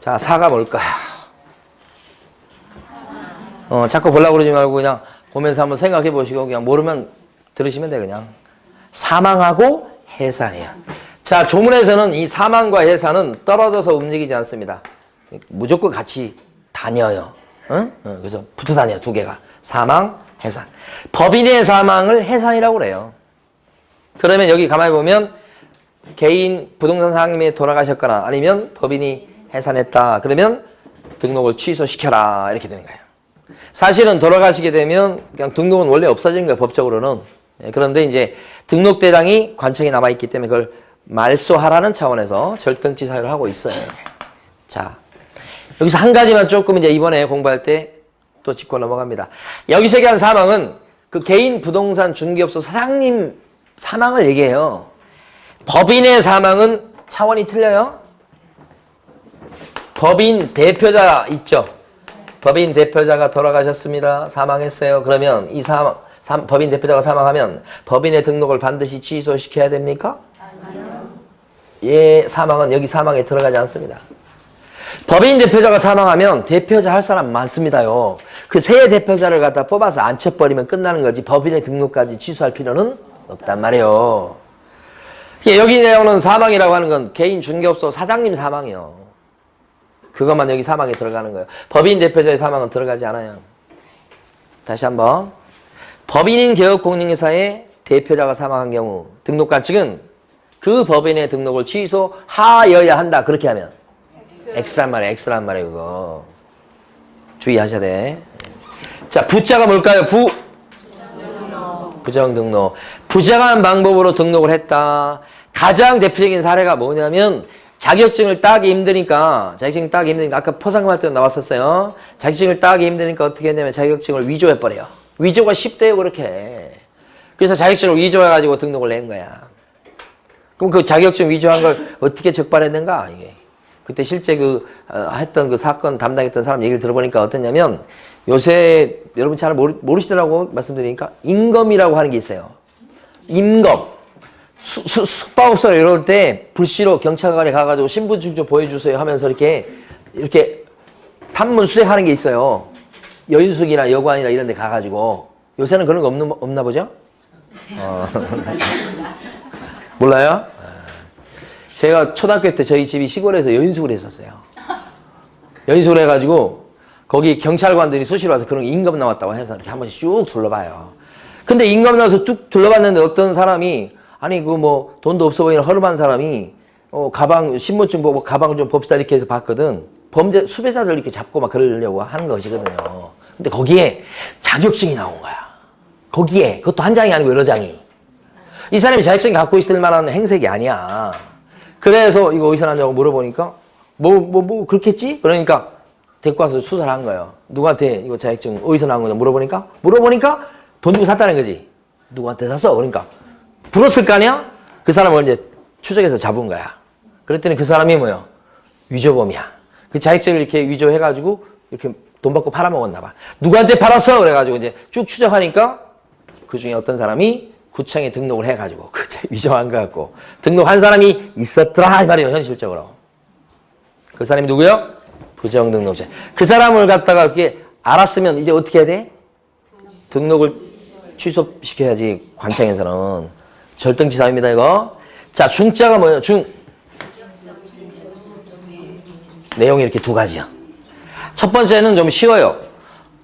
자, 4가 뭘까요? 자꾸 보려고 그러지 말고 그냥 보면서 한번 생각해 보시고 그냥 모르면 들으시면 돼 그냥. 사망하고 해산이에요. 자, 조문에서는 이 사망과 해산은 떨어져서 움직이지 않습니다. 무조건 같이 다녀요. 응? 그래서 붙어 다녀요. 두 개가. 사망, 해산. 법인의 사망을 해산이라고 그래요. 그러면 여기 가만히 보면 개인 부동산 사장님이 돌아가셨거나 아니면 법인이 해산했다. 그러면 등록을 취소시켜라. 이렇게 되는 거예요. 사실은 돌아가시게 되면 그냥 등록은 원래 없어진 거예요. 법적으로는. 그런데 이제 등록 대장이 관청에 남아있기 때문에 그걸 말소하라는 차원에서 절등치 사유를 하고 있어요. 자, 여기서 한 가지만 조금 이제 이번에 공부할 때 또 짚고 넘어갑니다. 여기서 얘기한 사망은 그 개인 부동산 중개업소 사장님 사망을 얘기해요. 법인의 사망은 차원이 틀려요. 법인 대표자 있죠. 법인 대표자가 돌아가셨습니다. 사망했어요. 그러면 이 법인 대표자가 사망하면 법인의 등록을 반드시 취소시켜야 됩니까? 아니요. 예, 사망은 여기 사망에 들어가지 않습니다. 법인 대표자가 사망하면 대표자 할 사람 많습니다요. 그 새 대표자를 갖다 뽑아서 앉혀버리면 끝나는 거지 법인의 등록까지 취소할 필요는 없단 말이에요. 여기 나오는 사망이라고 하는 건 개인 중개업소 사장님 사망이요. 그것만 여기 사망에 들어가는 거예요. 법인 대표자의 사망은 들어가지 않아요. 다시 한번. 법인인 개업공인회사의 대표자가 사망한 경우 등록관측은 그 법인의 등록을 취소하여야 한다. 그렇게 하면 X란 말이에요. 그거 주의하셔야 돼. 자, 부자가 뭘까요? 부정등록. 부정한 방법으로 등록을 했다. 가장 대표적인 사례가 뭐냐면 자격증을 따기 힘드니까 아까 포상금 할 때 나왔었어요. 자격증을 따기 힘드니까 어떻게 했냐면 자격증을 위조해버려요. 위조가 쉽대요. 그렇게. 그래서 자격증을 위조해가지고 등록을 낸 거야. 그럼 그 자격증 위조한 걸 어떻게 적발했는가? 이게. 그때 실제 했던 그 사건 담당했던 사람 얘기를 들어보니까 어땠냐면 요새 여러분 잘 모르시더라고 말씀드리니까 임검이라고 하는 게 있어요. 임검. 숙박업소나 이럴 때 불시로 경찰관에 가가지고 신분증 좀 보여주세요 하면서 이렇게 탐문 수색하는 게 있어요. 여인숙이나 여관이나 이런 데 가가지고. 요새는 그런 거 없나 보죠? 몰라요? 제가 초등학교 때 저희 집이 시골에서 여인숙을 했었어요. 여인숙을 해가지고 거기 경찰관들이 수시로 와서 그런 임금 나왔다고 해서 이렇게 한 번씩 쭉 둘러봐요. 근데 임금 나와서 쭉 둘러봤는데 어떤 사람이 아니 돈도 없어 보이는 허름한 사람이 가방 신분증 보고 가방을 좀 봅시다 이렇게 해서 봤거든. 범죄 수배자들 이렇게 잡고 막 그러려고 하는 것이거든요. 근데 거기에 자격증이 나온 거야. 거기에 그것도 한 장이 아니고 여러 장이. 이 사람이 자격증 갖고 있을 만한 행색이 아니야. 그래서 이거 어디서 났냐고 물어보니까 그렇겠지? 그러니까 데리고 와서 수사를 한 거예요. 누구한테 이거 자격증 어디서 나온 거냐 물어보니까 돈 주고 샀다는 거지. 누구한테 샀어? 그러니까 불었을 거 아니야? 그 사람을 이제 추적해서 잡은 거야. 그랬더니 그 사람이 뭐야? 위조범이야. 그 자격증을 이렇게 위조해가지고 이렇게 돈 받고 팔아먹었나 봐. 누구한테 팔았어? 그래가지고 이제 쭉 추적하니까 그 중에 어떤 사람이 구청에 등록을 해가지고 그 위조한 거 같고 등록한 사람이 있었더라 이 말이에요. 현실적으로. 그 사람이 누구요? 부정등록자. 그 사람을 갖다가 이렇게 알았으면 이제 어떻게 해야 돼? 등록을 취소시켜야지. 관청에서는. 절등치사입니다 이거. 자, 중자가 뭐예요? 내용이 이렇게 두 가지야. 첫 번째는 좀 쉬워요.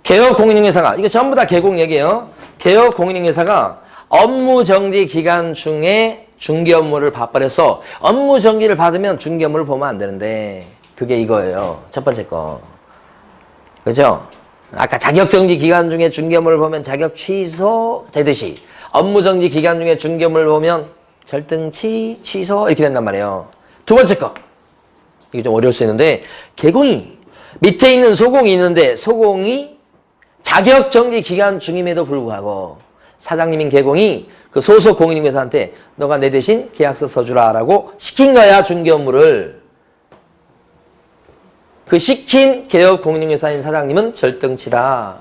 개업공인중개사가 이거 전부 다 개공 얘기예요. 개업공인중개사가 업무 정지 기간 중에 중개 업무를 받아서 업무 정지를 받으면 중개 업무를 보면 안 되는데 그게 이거예요. 첫 번째 거. 그죠? 아까 자격 정지 기간 중에 중개 업무를 보면 자격 취소 되듯이 업무 정지 기간 중에 중개 업무를 보면 절등치 취소 이렇게 된단 말이에요. 두 번째 거. 이게 좀 어려울 수 있는데 개공이 밑에 있는 소공이 있는데 소공이 자격 정지 기간 중임에도 불구하고 사장님인 개공이 그 소속 공인중개사한테 너가 내 대신 계약서 써주라 라고 시킨 거야. 중개 업무를. 그 시킨 개업 공인중개사인 사장님은 절등치다.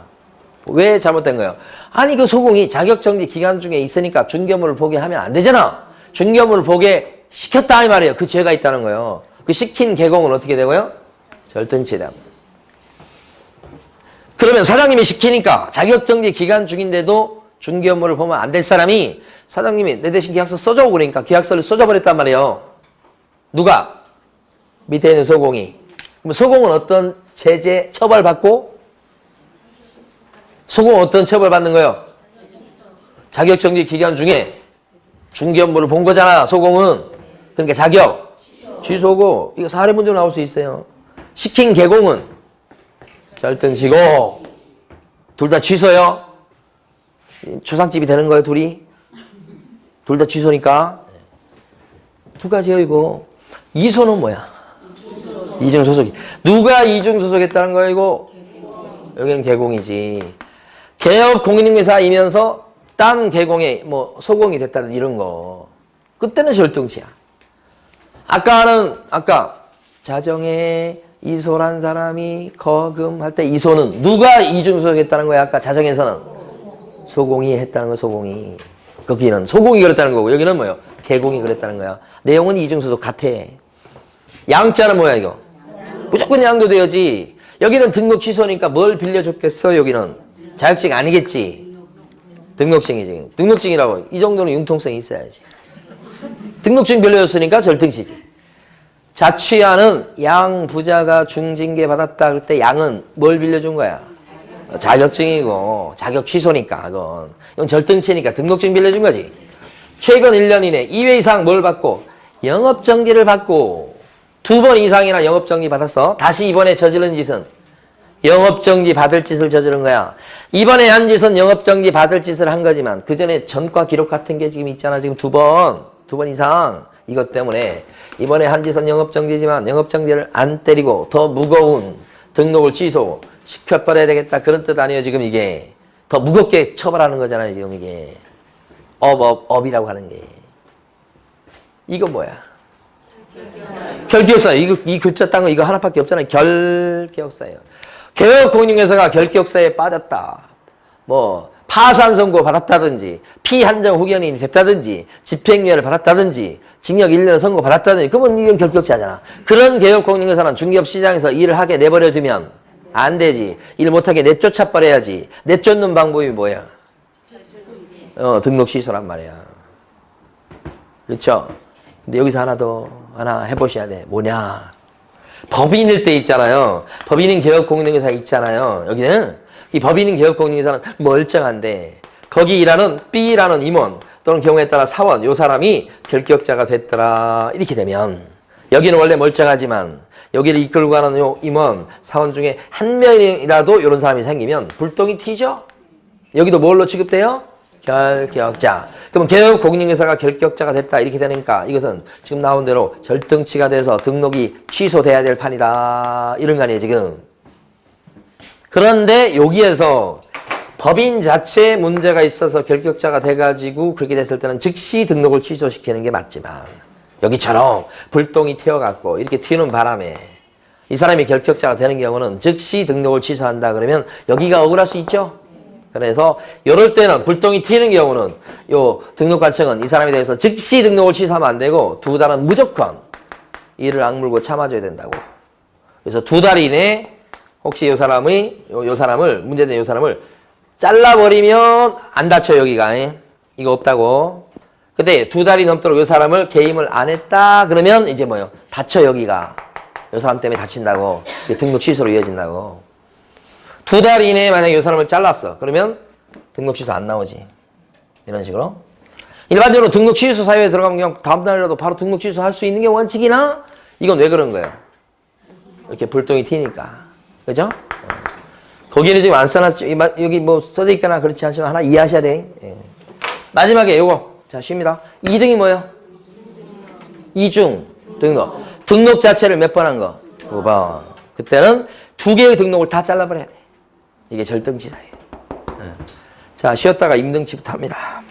왜 잘못된 거예요? 아니 그 소공이 자격정지 기간 중에 있으니까 중개물을 보게 하면 안 되잖아. 중개물을 보게 시켰다 이 말이에요. 그 죄가 있다는 거예요. 그 시킨 개공은 어떻게 되고요? 절등치다. 그러면 사장님이 시키니까 자격정지 기간 중인데도 중개업무를 보면 안 될 사람이 사장님이 내 대신 계약서 써줘 그러니까 계약서를 써줘버렸단 말이에요. 누가? 밑에 있는 소공이. 그럼 소공은 어떤 제재 처벌받고? 소공은 어떤 처벌받는 거예요? 자격정지 기간 중에 중개업무를 본 거잖아. 소공은. 그러니까 자격 취소고 이거 사례 문제로 나올 수 있어요. 시킨 개공은 절등치고 둘 다 취소요. 초상집이 되는 거예요, 둘이? 둘 다 취소니까. 두 가지요, 이거. 이소는 뭐야? 이중소속이. 누가 이중소속했다는 거예요, 이거? 여기는 개공이지. 개업 공인중개사이면서 딴 개공에 뭐 소공이 됐다는 이런 거. 그때는 절등치야. 아까 자정에 이소란 사람이 거금할 때 이소는 누가 이중소속했다는 거야? 아까 자정에서는 소공이 했다는 거야. 소공이. 거기는 소공이 그랬다는 거고 여기는 뭐예요? 개공이 그랬다는 거야. 내용은 이중소속 같아. 양자는 뭐야 이거? 무조건 양도 돼야지. 여기는 등록 취소니까 뭘 빌려줬겠어? 여기는 자격증 아니겠지. 등록증이지. 등록증이라고 이 정도는 융통성이 있어야지. 등록증 빌려줬으니까 절등치지. 자취하는 양 부자가 중징계 받았다 그럴 때 양은 뭘 빌려준 거야? 자격증이고 자격 취소니까 이건 절등치니까 등록증 빌려준 거지. 최근 1년 이내 2회 이상 뭘 받고? 영업정지를 받고 2번 이상이나 영업정지 받았어. 다시 이번에 저지른 짓은 영업정지 받을 짓을 저지른 거야. 이번에 한 짓은 영업정지 받을 짓을 한 거지만 그 전에 전과 기록 같은 게 지금 있잖아. 지금 두 번 이상. 이것 때문에 이번에 한 짓은 영업정지지만 영업정지를 안 때리고 더 무거운 등록을 취소 시켜버려야 되겠다. 그런 뜻 아니에요. 지금 이게. 더 무겁게 처벌하는 거잖아요. 지금 이게. 업이라고 하는 게. 이거 뭐야? 결기억사예요. 이 글자 딴 거 이거 하나밖에 없잖아요. 결기억사예요. 개업공인중개사가 결기억사에 빠졌다. 뭐 파산 선고 받았다든지 피한정 후견인이 됐다든지 집행유예를 받았다든지 징역 1년을 선고 받았다든지 그러면 이건 결격자잖아. 그런 개업공인중개사는 중개업 시장에서 일을 하게 내버려 두면 안 되지. 일 못하게 내쫓아 버려야지. 내쫓는 방법이 뭐야? 등록 취소란 말이야. 그렇죠? 근데 여기서 하나 해보셔야 돼. 뭐냐? 법인일 때 있잖아요. 법인인 개업공인중개사 있잖아요. 여기는 이 법인인 개업공인중개사는 멀쩡한데 거기 일하는 B라는 임원 또는 경우에 따라 사원 요 사람이 결격자가 됐더라. 이렇게 되면 여기는 원래 멀쩡하지만 여기를 이끌고 가는 요 임원 사원 중에 한 명이라도 이런 사람이 생기면 불똥이 튀죠. 여기도 뭘로 취급돼요? 결격자. 그러면 개업공인중개사가 결격자가 됐다 이렇게 되니까 이것은 지금 나온 대로 절등치가 돼서 등록이 취소돼야 될 판이다 이런 거 아니에요 지금. 그런데 여기에서 법인 자체에 문제가 있어서 결격자가 돼가지고 그렇게 됐을 때는 즉시 등록을 취소시키는 게 맞지만 여기처럼 불똥이 튀어갖고 이렇게 튀는 바람에 이 사람이 결격자가 되는 경우는 즉시 등록을 취소한다 그러면 여기가 억울할 수 있죠. 그래서 이럴 때는 불똥이 튀는 경우는 요 등록관청은 이 사람에 대해서 즉시 등록을 취소하면 안 되고 2달은 무조건 이를 악물고 참아줘야 된다고. 그래서 2달 이내에 혹시 요 사람을 문제된 요 사람을 잘라버리면 안 다쳐 여기가. 이거 없다고. 근데 2달이 넘도록 요 사람을 개임을 안 했다 그러면 이제 뭐요? 다쳐 여기가. 요 사람 때문에 다친다고. 등록 취소로 이어진다고. 2달 이내에 만약에 이 사람을 잘랐어. 그러면 등록 취소 안 나오지. 이런 식으로. 일반적으로 등록 취소 사유에 들어가면 그냥 다음 날이라도 바로 등록 취소할 수 있는 게 원칙이나 이건 왜 그런 거예요? 이렇게 불똥이 튀니까. 그죠? 거기는 지금 안 써놨지. 여기 뭐 써져 있거나 그렇지 않지만 하나 이해하셔야 돼. 예. 마지막에 요거. 자, 쉽니다. 2등이 뭐예요? 이중 등록. 등록 자체를 몇 번 한 거? 2번. 그때는 2개의 등록을 다 잘라버려야 돼. 이게 절등치사예요. 자, 쉬었다가 임등치부터 합니다.